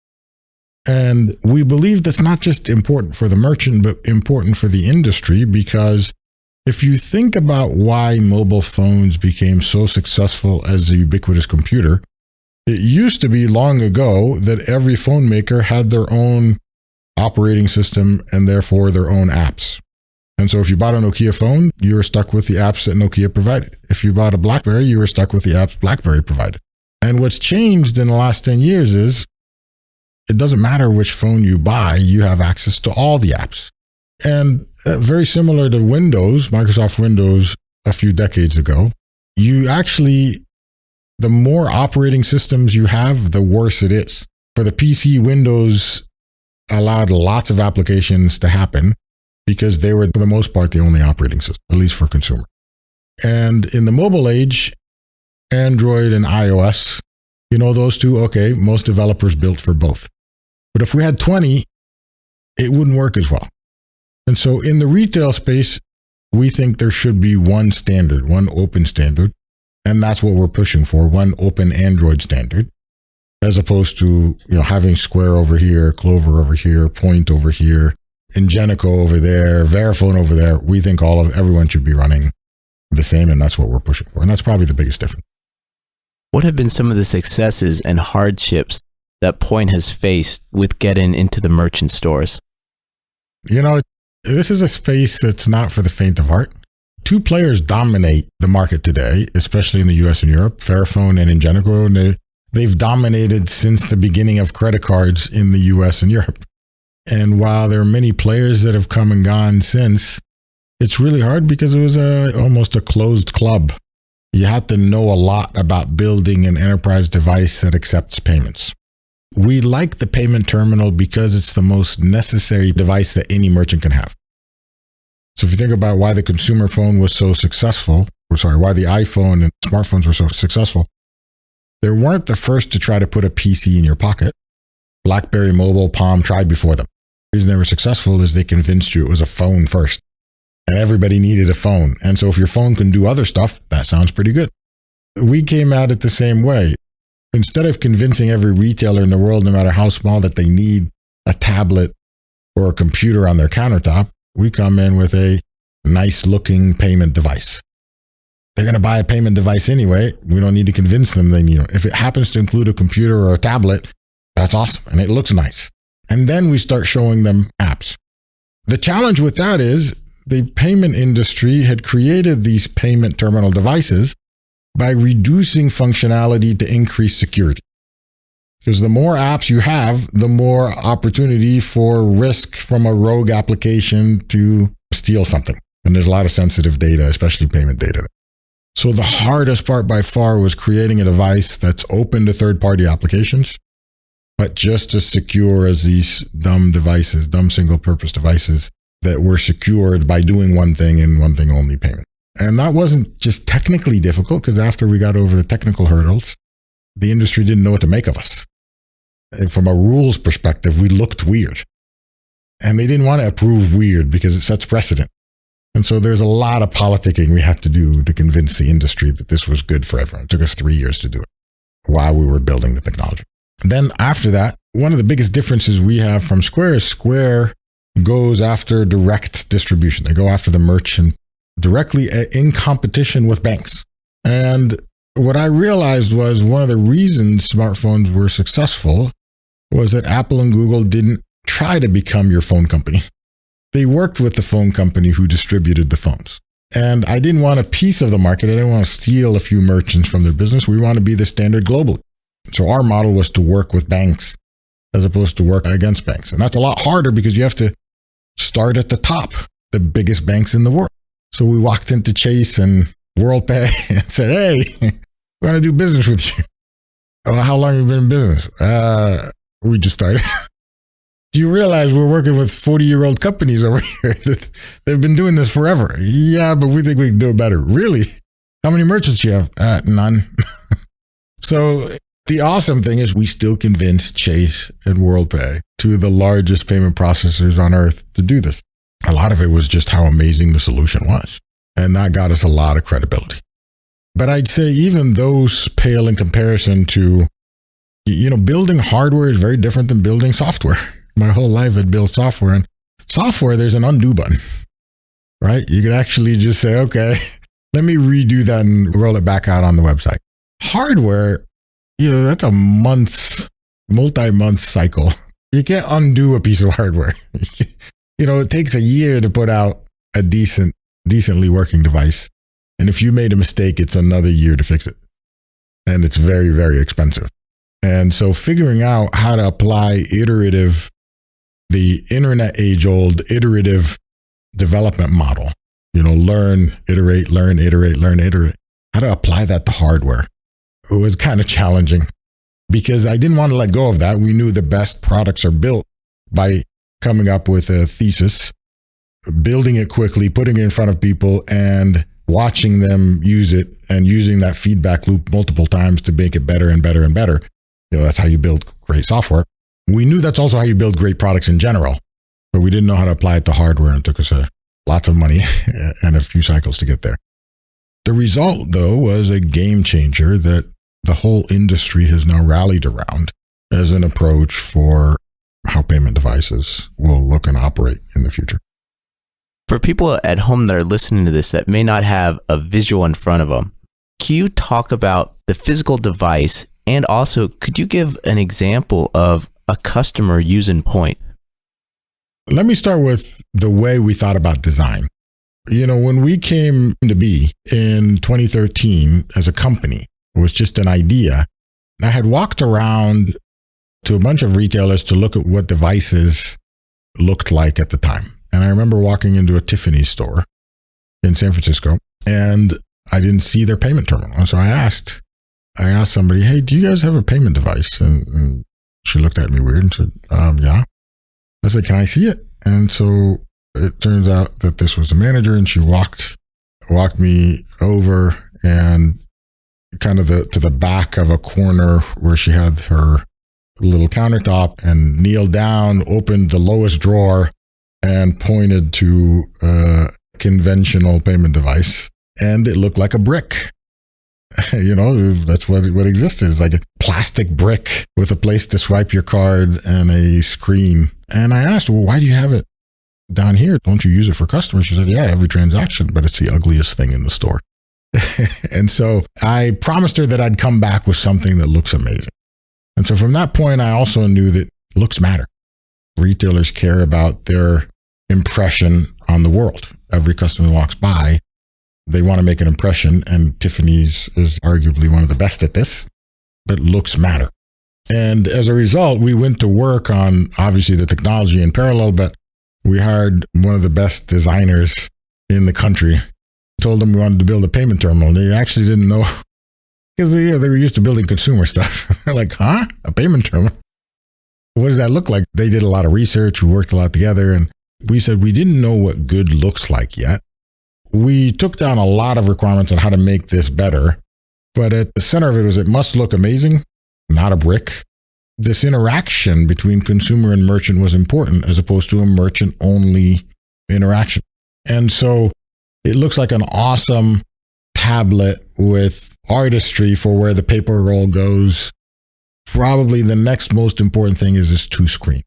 And we believe that's not just important for the merchant, but important for the industry, because if you think about why mobile phones became so successful as a ubiquitous computer, it used to be long ago that every phone maker had their own operating system and therefore their own apps. And so if you bought a Nokia phone, you were stuck with the apps that Nokia provided. If you bought a BlackBerry, you were stuck with the apps BlackBerry provided. And what's changed in the last 10 years is it doesn't matter which phone you buy, you have access to all the apps. And very similar to Windows, Microsoft Windows a few decades ago, the more operating systems you have, the worse it is. For the PC, Windows allowed lots of applications to happen because they were, for the most part, the only operating system, at least for consumer. And in the mobile age, Android and iOS, those two, okay, most developers built for both. But if we had 20, it wouldn't work as well. And so in the retail space, we think there should be one standard, one open standard. And that's what we're pushing for, one open Android standard, as opposed to having Square over here, Clover over here, Poynt over here, Ingenico over there, Verifone over there. We think everyone should be running the same, and that's what we're pushing for. And that's probably the biggest difference. What have been some of the successes and hardships that Poynt has faced with getting into the merchant stores? This is a space that's not for the faint of heart. Two players dominate the market today, especially in the US and Europe, Verifone and Ingenico, and they've dominated since the beginning of credit cards in the US and Europe. And while there are many players that have come and gone since, it's really hard because it was almost a closed club. You had to know a lot about building an enterprise device that accepts payments. We like the payment terminal because it's the most necessary device that any merchant can have. So if you think about why the consumer phone was so successful, why the iPhone and smartphones were so successful, they weren't the first to try to put a PC in your pocket. BlackBerry, Mobile, Palm tried before them. The reason they were successful is they convinced you it was a phone first. And everybody needed a phone. And so if your phone can do other stuff, that sounds pretty good. We came at it the same way. Instead of convincing every retailer in the world, no matter how small, that they need a tablet or a computer on their countertop, we come in with a nice looking payment device. They're going to buy a payment device anyway. We don't need to convince them they need it. If it happens to include a computer or a tablet, that's awesome. And it looks nice. And then we start showing them apps. The challenge with that is the payment industry had created these payment terminal devices by reducing functionality to increase security. Because the more apps you have, the more opportunity for risk from a rogue application to steal something. And there's a lot of sensitive data, especially payment data. So the hardest part by far was creating a device that's open to third-party applications, but just as secure as these dumb devices, dumb single-purpose devices that were secured by doing one thing and one thing only, payment. And that wasn't just technically difficult, because after we got over the technical hurdles, the industry didn't know what to make of us. And from a rules perspective, we looked weird. And they didn't want to approve weird because it sets precedent. And so there's a lot of politicking we had to do to convince the industry that this was good for everyone. It took us 3 years to do it while we were building the technology. Then after that, one of the biggest differences we have from Square is Square goes after direct distribution. They go after the merchant directly in competition with banks. And what I realized was one of the reasons smartphones were successful was that Apple and Google didn't try to become your phone company. They worked with the phone company who distributed the phones. And I didn't want a piece of the market. I didn't want to steal a few merchants from their business. We want to be the standard globally. So our model was to work with banks as opposed to work against banks. And that's a lot harder because you have to start at the top, the biggest banks in the world. So we walked into Chase and WorldPay and said, hey, we want to do business with you. Well, how long have you been in business? We just started. Do you realize we're working with 40-year-old companies over here? They've been doing this forever. Yeah, but we think we can do it better. Really? How many merchants do you have? None. So the awesome thing is we still convinced Chase and WorldPay, two of the largest payment processors on earth, to do this. A lot of it was just how amazing the solution was. And that got us a lot of credibility. But I'd say even those pale in comparison to, building hardware is very different than building software. My whole life I'd built software, and software, there's an undo button, right? You could actually just say, okay, let me redo that and roll it back out on the website. Hardware, that's a multi-month cycle. You can't undo a piece of hardware. It takes a year to put out a decently working device. And if you made a mistake, it's another year to fix it. And it's very, very expensive. And so figuring out how to apply the internet age-old iterative development model, learn, iterate, learn, iterate, learn, iterate. How to apply that to hardware. It was kind of challenging because I didn't want to let go of that. We knew the best products are built by coming up with a thesis, building it quickly, putting it in front of people, and watching them use it and using that feedback loop multiple times to make it better and better and better. That's how you build great software. We knew that's also how you build great products in general, but we didn't know how to apply it to hardware, and it took us lots of money and a few cycles to get there. The result, though, was a game changer that the whole industry has now rallied around as an approach for how payment devices will look and operate in the future. For people at home that are listening to this that may not have a visual in front of them, can you talk about the physical device? And also, could you give an example of a customer using Poynt? Let me start with the way we thought about design. When we came to be in 2013 as a company, it was just an idea. I had walked around to a bunch of retailers to look at what devices looked like at the time. And I remember walking into a Tiffany store in San Francisco, and I didn't see their payment terminal. And so I asked somebody, hey, do you guys have a payment device? And she looked at me weird and said, yeah. I said, can I see it? And so it turns out that this was a manager, and she walked me over and kind of to the back of a corner where she had her little countertop, and kneeled down, opened the lowest drawer, and pointed to a conventional payment device. And it looked like a brick. That's what existed. It's like a plastic brick with a place to swipe your card and a screen. And I asked, well, why do you have it down here? Don't you use it for customers? She said, yeah, every transaction, but it's the ugliest thing in the store. And so I promised her that I'd come back with something that looks amazing. And so from that point, I also knew that looks matter. Retailers care about their impression on the world. Every customer walks by, they want to make an impression, and Tiffany's is arguably one of the best at this, but looks matter. And as a result, we went to work on, obviously, the technology in parallel, but we hired one of the best designers in the country, told them we wanted to build a payment terminal. They actually didn't know, because they were used to building consumer stuff. They're like, huh? A payment terminal? What does that look like? They did a lot of research. We worked a lot together, and we said we didn't know what good looks like yet. We took down a lot of requirements on how to make this better, but at the center of it was it must look amazing, not a brick. This interaction between consumer and merchant was important as opposed to a merchant-only interaction. And so it looks like an awesome tablet with artistry for where the paper roll goes. Probably the next most important thing is this 2-screen.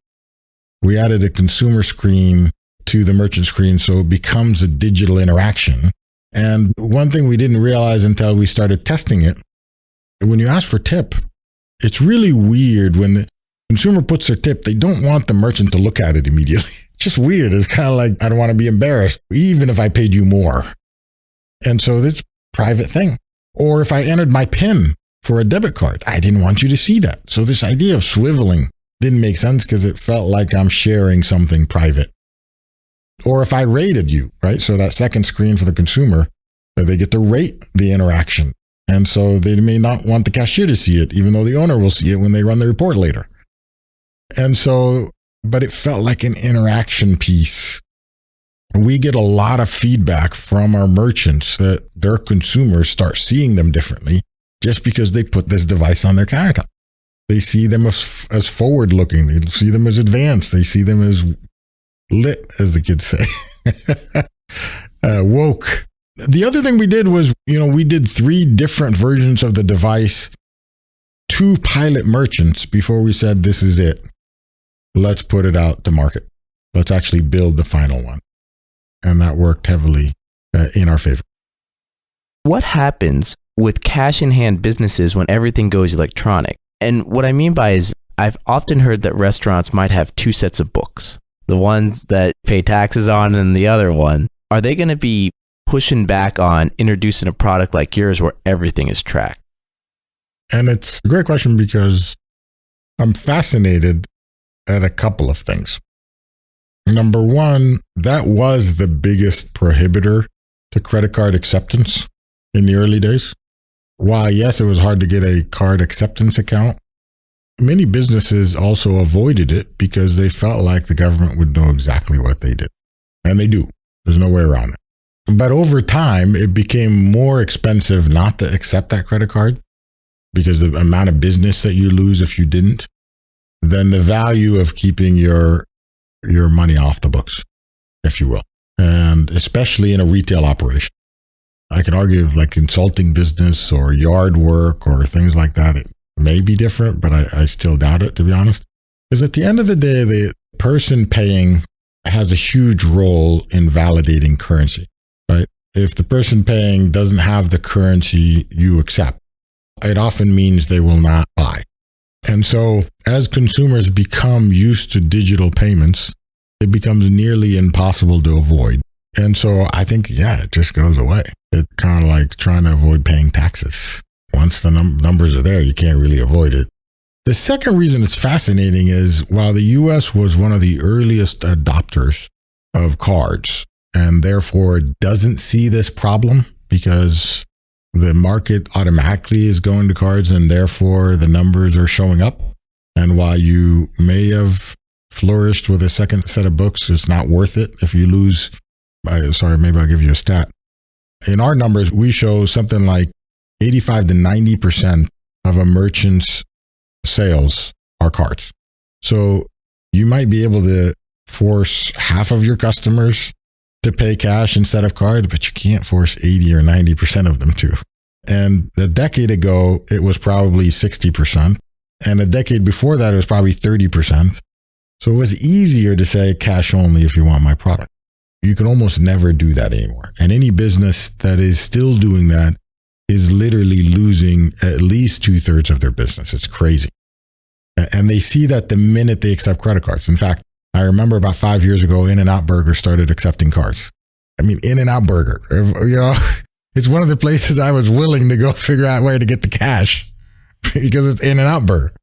We added a consumer screen to the merchant screen, so it becomes a digital interaction. And one thing we didn't realize until we started testing it, when you ask for tip, it's really weird when the consumer puts their tip, they don't want the merchant to look at it immediately. It's just weird. It's kind of like, I don't want to be embarrassed, even if I paid you more. And so it's a private thing. Or if I entered my PIN for a debit card, I didn't want you to see that. So this idea of swiveling didn't make sense because it felt like I'm sharing something private. Or if I rated you, right? So that second screen for the consumer, they get to rate the interaction. And so they may not want the cashier to see it, even though the owner will see it when they run the report later. And so, but it felt like an interaction piece. We get a lot of feedback from our merchants that their consumers start seeing them differently just because they put this device on their countertop. They see them as forward-looking. They see them as advanced. They see them as lit, as the kids say. Woke. The other thing we did was, we did 3 different versions of the device to pilot merchants before we said, this is it. Let's put it out to market. Let's actually build the final one. And that worked heavily in our favor. What happens with cash in hand businesses when everything goes electronic? And what I mean by is I've often heard that restaurants might have 2 sets of books, the ones that pay taxes on and the other one. Are they going to be pushing back on introducing a product like yours where everything is tracked? And it's a great question because I'm fascinated at a couple of things. Number one, that was the biggest prohibitor to credit card acceptance in the early days. While, yes, it was hard to get a card acceptance account, many businesses also avoided it because they felt like the government would know exactly what they did. And they do. There's no way around it. But over time, it became more expensive not to accept that credit card because the amount of business that you lose if you didn't, than the value of keeping your money off the books, if you will. And especially in a retail operation. I can argue like consulting business or yard work or things like that, it may be different, but I still doubt it, to be honest. Because at the end of the day, the person paying has a huge role in validating currency, right? If the person paying doesn't have the currency you accept, it often means they will not buy. And so as consumers become used to digital payments, it becomes nearly impossible to avoid. And so I think, it just goes away. It's kind of like trying to avoid paying taxes. Once the numbers are there, you can't really avoid it. The second reason it's fascinating is while the US was one of the earliest adopters of cards and therefore doesn't see this problem because the market automatically is going to cards and therefore the numbers are showing up. And while you may have flourished with a second set of books, it's not worth it if you lose. Maybe I'll give you a stat. In our numbers, we show something like 85 to 90% of a merchant's sales are cards. So you might be able to force half of your customers to pay cash instead of card, but you can't force 80 or 90% of them to. And a decade ago, it was probably 60%. And a decade before that, it was probably 30%. So it was easier to say cash only if you want my product. You can almost never do that anymore. And any business that is still doing that is literally losing at least 2/3 of their business. It's crazy. And they see that the minute they accept credit cards. In fact, I remember about 5 years ago, In-N-Out Burger started accepting cards. I mean, In-N-Out Burger, you know, it's one of the places I was willing to go figure out where to get the cash because it's In-N-Out Burger.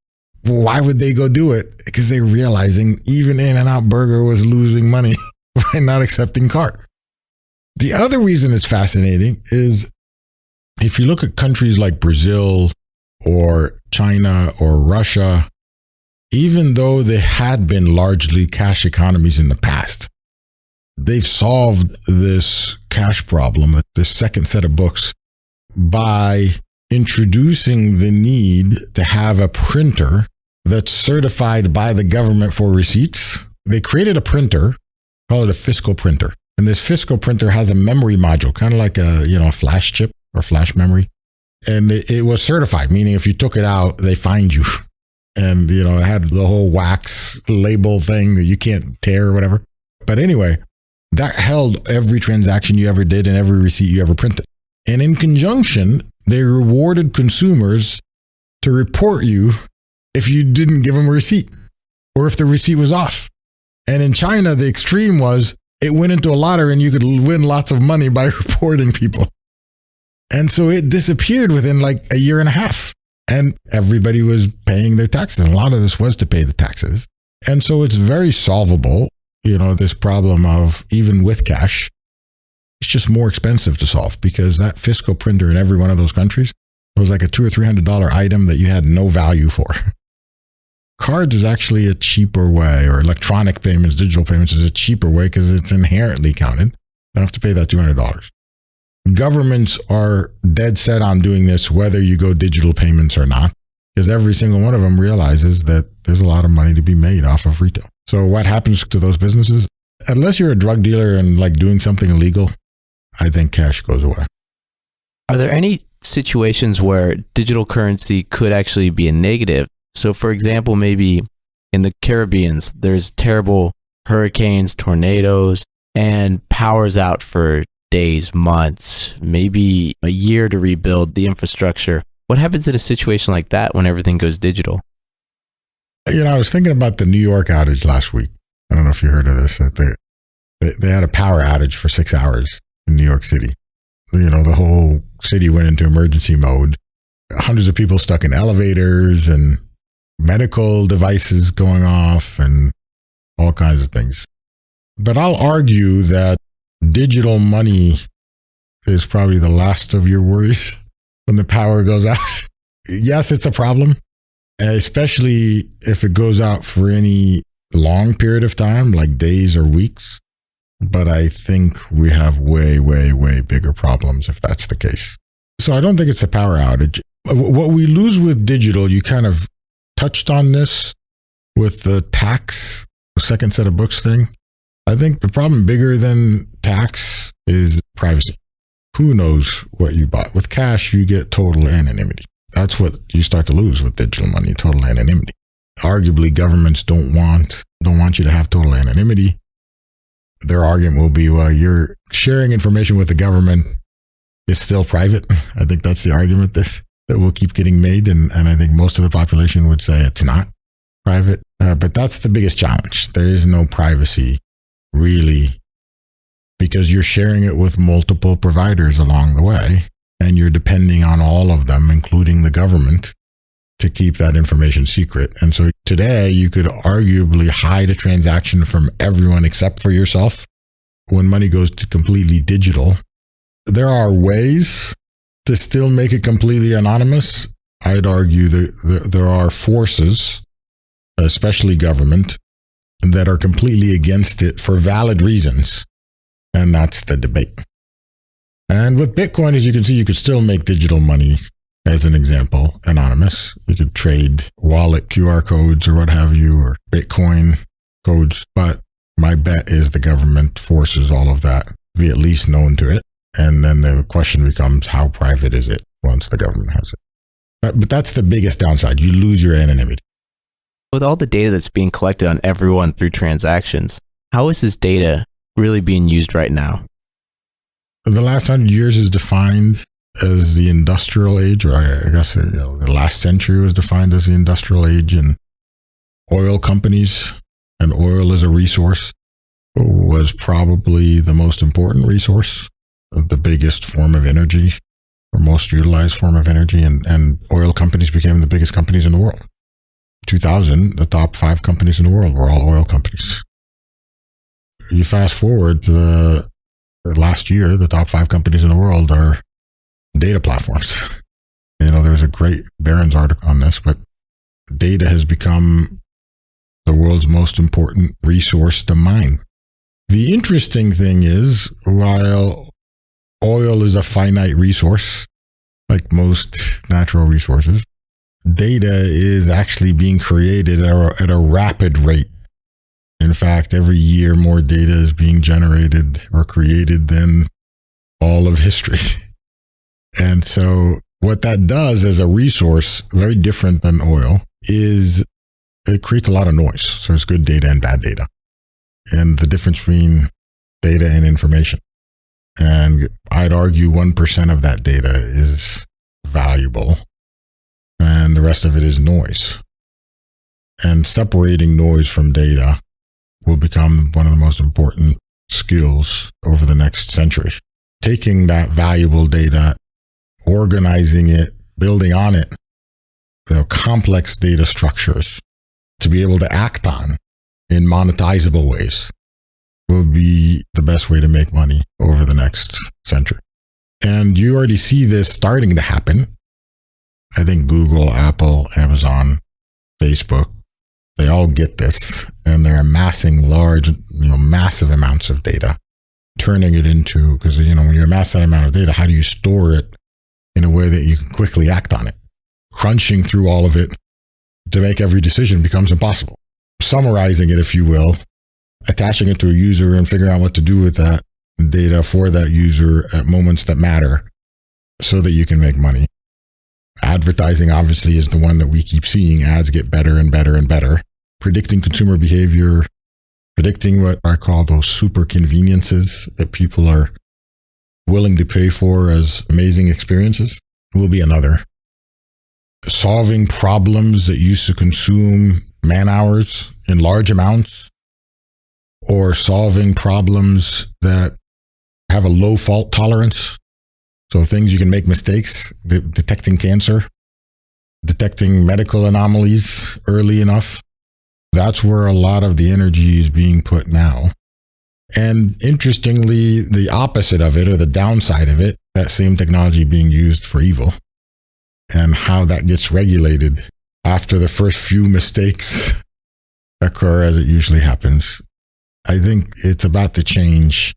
Why would they go do it? Because they're realizing even In-N-Out Burger was losing money by not accepting card. The other reason it's fascinating is if you look at countries like Brazil or China or Russia, even though they had been largely cash economies in the past, they've solved this cash problem, this second set of books, by introducing the need to have a printer that's certified by the government for receipts. They created a printer, call it a fiscal printer. And this fiscal printer has a memory module, kind of like a flash chip or flash memory. And it was certified, meaning if you took it out, they fined you. And, it had the whole wax label thing that you can't tear or whatever. But anyway, that held every transaction you ever did and every receipt you ever printed. And in conjunction, they rewarded consumers to report you if you didn't give them a receipt or if the receipt was off. And in China, the extreme was it went into a lottery and you could win lots of money by reporting people. And so it disappeared within like a year and a half. And everybody was paying their taxes. And a lot of this was to pay the taxes. And so it's very solvable, this problem of even with cash, it's just more expensive to solve because that fiscal printer in every one of those countries was like a $200 or $300 item that you had no value for. Cards is actually a cheaper way, or electronic payments, digital payments is a cheaper way because it's inherently counted. You don't have to pay that $200. Governments are dead set on doing this, whether you go digital payments or not, because every single one of them realizes that there's a lot of money to be made off of retail. So what happens to those businesses? Unless you're a drug dealer and like doing something illegal, I think cash goes away. Are there any situations where digital currency could actually be a negative? So for example, maybe in the Caribbean, there's terrible hurricanes, tornadoes, and power's out for days, months, maybe a year to rebuild the infrastructure. What happens in a situation like that when everything goes digital? I was thinking about the New York outage last week. I don't know if you heard of this. They had a power outage for 6 hours in New York City. The whole city went into emergency mode. Hundreds of people stuck in elevators and medical devices going off and all kinds of things. But I'll argue that digital money is probably the last of your worries when the power goes out. Yes, it's a problem, especially if it goes out for any long period of time, like days or weeks. But I think we have way, way, way bigger problems if that's the case. So I don't think it's a power outage. What we lose with digital, you kind of touched on this with the tax, second set of books thing. I think the problem bigger than tax is privacy. Who knows what you bought? With cash, you get total anonymity. That's what you start to lose with digital money, total anonymity. Arguably, governments don't want you to have total anonymity. Their argument will be, well, you're sharing information with the government is still private. I think that's the argument that will keep getting made. And I think most of the population would say it's not private. But that's the biggest challenge. There is no privacy, really, because you're sharing it with multiple providers along the way, and you're depending on all of them, including the government, to keep that information secret. And so today, you could arguably hide a transaction from everyone except for yourself. When money goes to completely digital, there are ways to still make it completely anonymous. I'd argue that there are forces, especially government, that are completely against it for valid reasons. And that's the debate. And with Bitcoin, as you can see, you could still make digital money, as an example, anonymous. You could trade wallet QR codes or what have you, or Bitcoin codes. But my bet is the government forces all of that to be at least known to it. And then the question becomes, how private is it once the government has it? But that's the biggest downside. You lose your anonymity. With all the data that's being collected on everyone through transactions, how is this data really being used right now? The last 100 years is defined as the industrial age, or I guess the last century was defined as the industrial age, and oil companies And oil as a resource was probably the most important resource, the biggest form of energy, or most utilized form of energy. And oil companies became the biggest companies in the world. 2000, the top 5 companies in the world were all oil companies. You fast forward to last year, the top 5 companies in the world are data platforms. There's a great Barron's article on this, but data has become the world's most important resource to mine. The interesting thing is, while oil is a finite resource, like most natural resources, data is actually being created at a rapid rate. In fact, every year more data is being generated or created than all of history. And so what that does as a resource, very different than oil, is it creates a lot of noise. So there's good data and bad data. And the difference between data and information. And I'd argue 1% of that data is valuable, and the rest of it is noise. And separating noise from data will become one of the most important skills over the next century. Taking that valuable data, organizing it, building on it, complex data structures to be able to act on in monetizable ways will be the best way to make money over the next century. And you already see this starting to happen. I think Google, Apple, Amazon, Facebook, they all get this, and they're amassing large, massive amounts of data, turning it into, because, when you amass that amount of data, how do you store it in a way that you can quickly act on it? Crunching through all of it to make every decision becomes impossible. Summarizing it, if you will, attaching it to a user and figuring out what to do with that data for that user at moments that matter so that you can make money. Advertising, obviously, is the one that we keep seeing. Ads get better and better and better. Predicting consumer behavior, predicting what I call those super conveniences that people are willing to pay for as amazing experiences will be another. Solving problems that used to consume man hours in large amounts, or solving problems that have a low fault tolerance. So things you can make mistakes, detecting cancer, detecting medical anomalies early enough. That's where a lot of the energy is being put now. And interestingly, the opposite of it, or the downside of it, that same technology being used for evil, and how that gets regulated after the first few mistakes occur, as it usually happens. I think it's about to change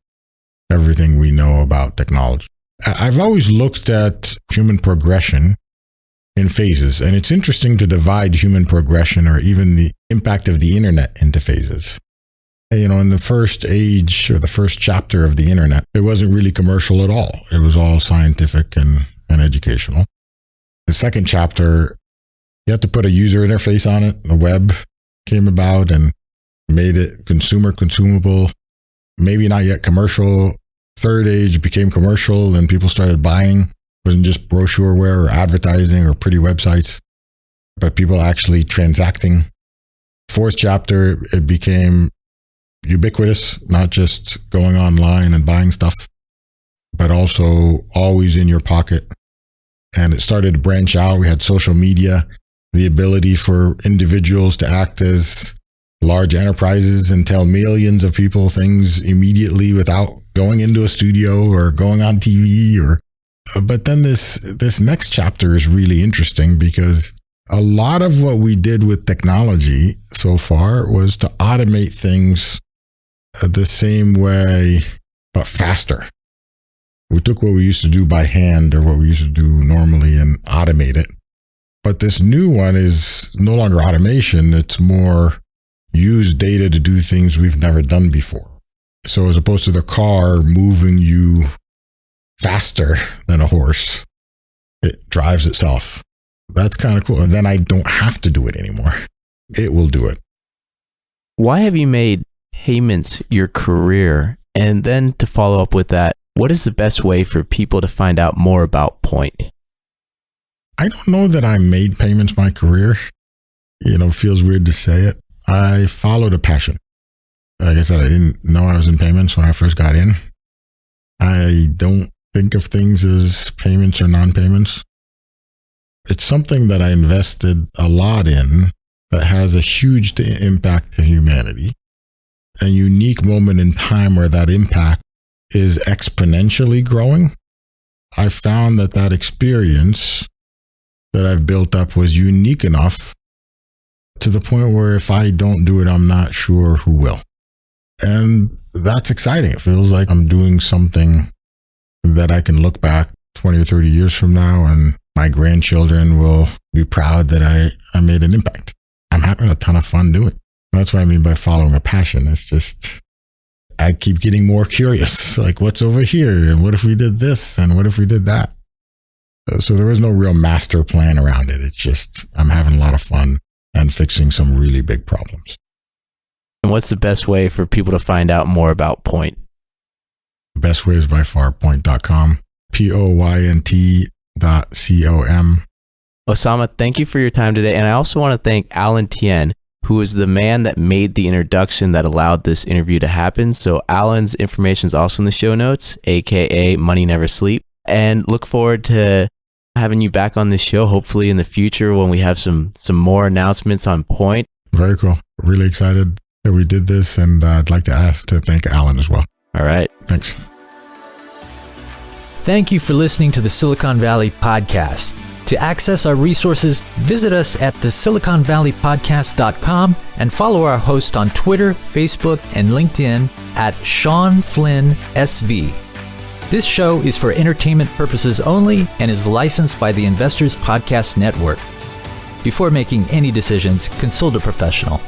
everything we know about technology. I've always looked at human progression in phases, and it's interesting to divide human progression, or even the impact of the internet, into phases. In the first age, or the first chapter of the internet, it wasn't really commercial at all. It was all scientific and educational. The second chapter, you had to put a user interface on it. The web came about and made it consumable, maybe not yet commercial. Third age became commercial, and people started buying. It wasn't just brochureware or advertising or pretty websites, but people actually transacting. Fourth chapter, it became ubiquitous, not just going online and buying stuff, but also always in your pocket. And it started to branch out. We had social media, the ability for individuals to act as large enterprises and tell millions of people things immediately without going into a studio or going on TV. But then this next chapter is really interesting, because a lot of what we did with technology so far was to automate things the same way, but faster. We took what we used to do by hand, or what we used to do normally, and automate it. But this new one is no longer automation. It's more use data to do things we've never done before. So as opposed to the car moving you faster than a horse, it drives itself. That's kind of cool. And then I don't have to do it anymore. It will do it. Why have you made payments your career? And then to follow up with that, what is the best way for people to find out more about Poynt? I don't know that I made payments my career. It feels weird to say it. I followed a passion. Like I said, I didn't know I was in payments when I first got in. I don't think of things as payments or non-payments. It's something that I invested a lot in that has a huge impact to humanity. A unique moment in time where that impact is exponentially growing. I found that experience that I've built up was unique enough to the point where if I don't do it, I'm not sure who will. And that's exciting. It feels like I'm doing something that I can look back 20 or 30 years from now and my grandchildren will be proud that I made an impact. I'm having a ton of fun doing it. And that's what I mean by following a passion. It's just, I keep getting more curious. Like, what's over here? And what if we did this? And what if we did that? So there was no real master plan around it. It's just, I'm having a lot of fun and fixing some really big problems. And what's the best way for people to find out more about Poynt? Best way is by far Poynt.com, Poynt.com. Osama, thank you for your time today. And I also want to thank Alan Tien, who is the man that made the introduction that allowed this interview to happen. So Alan's information is also in the show notes, aka Money Never Sleep. And look forward to having you back on this show, hopefully in the future when we have some more announcements on Poynt. Very cool. Really excited that we did this. And I'd like to thank Alan as well. All right. Thanks. Thank you for listening to the Silicon Valley Podcast. To access our resources, visit us at thesiliconvalleypodcast.com and follow our host on Twitter, Facebook, and LinkedIn at Sean Flynn SV. This show is for entertainment purposes only and is licensed by the Investors Podcast Network. Before making any decisions, consult a professional.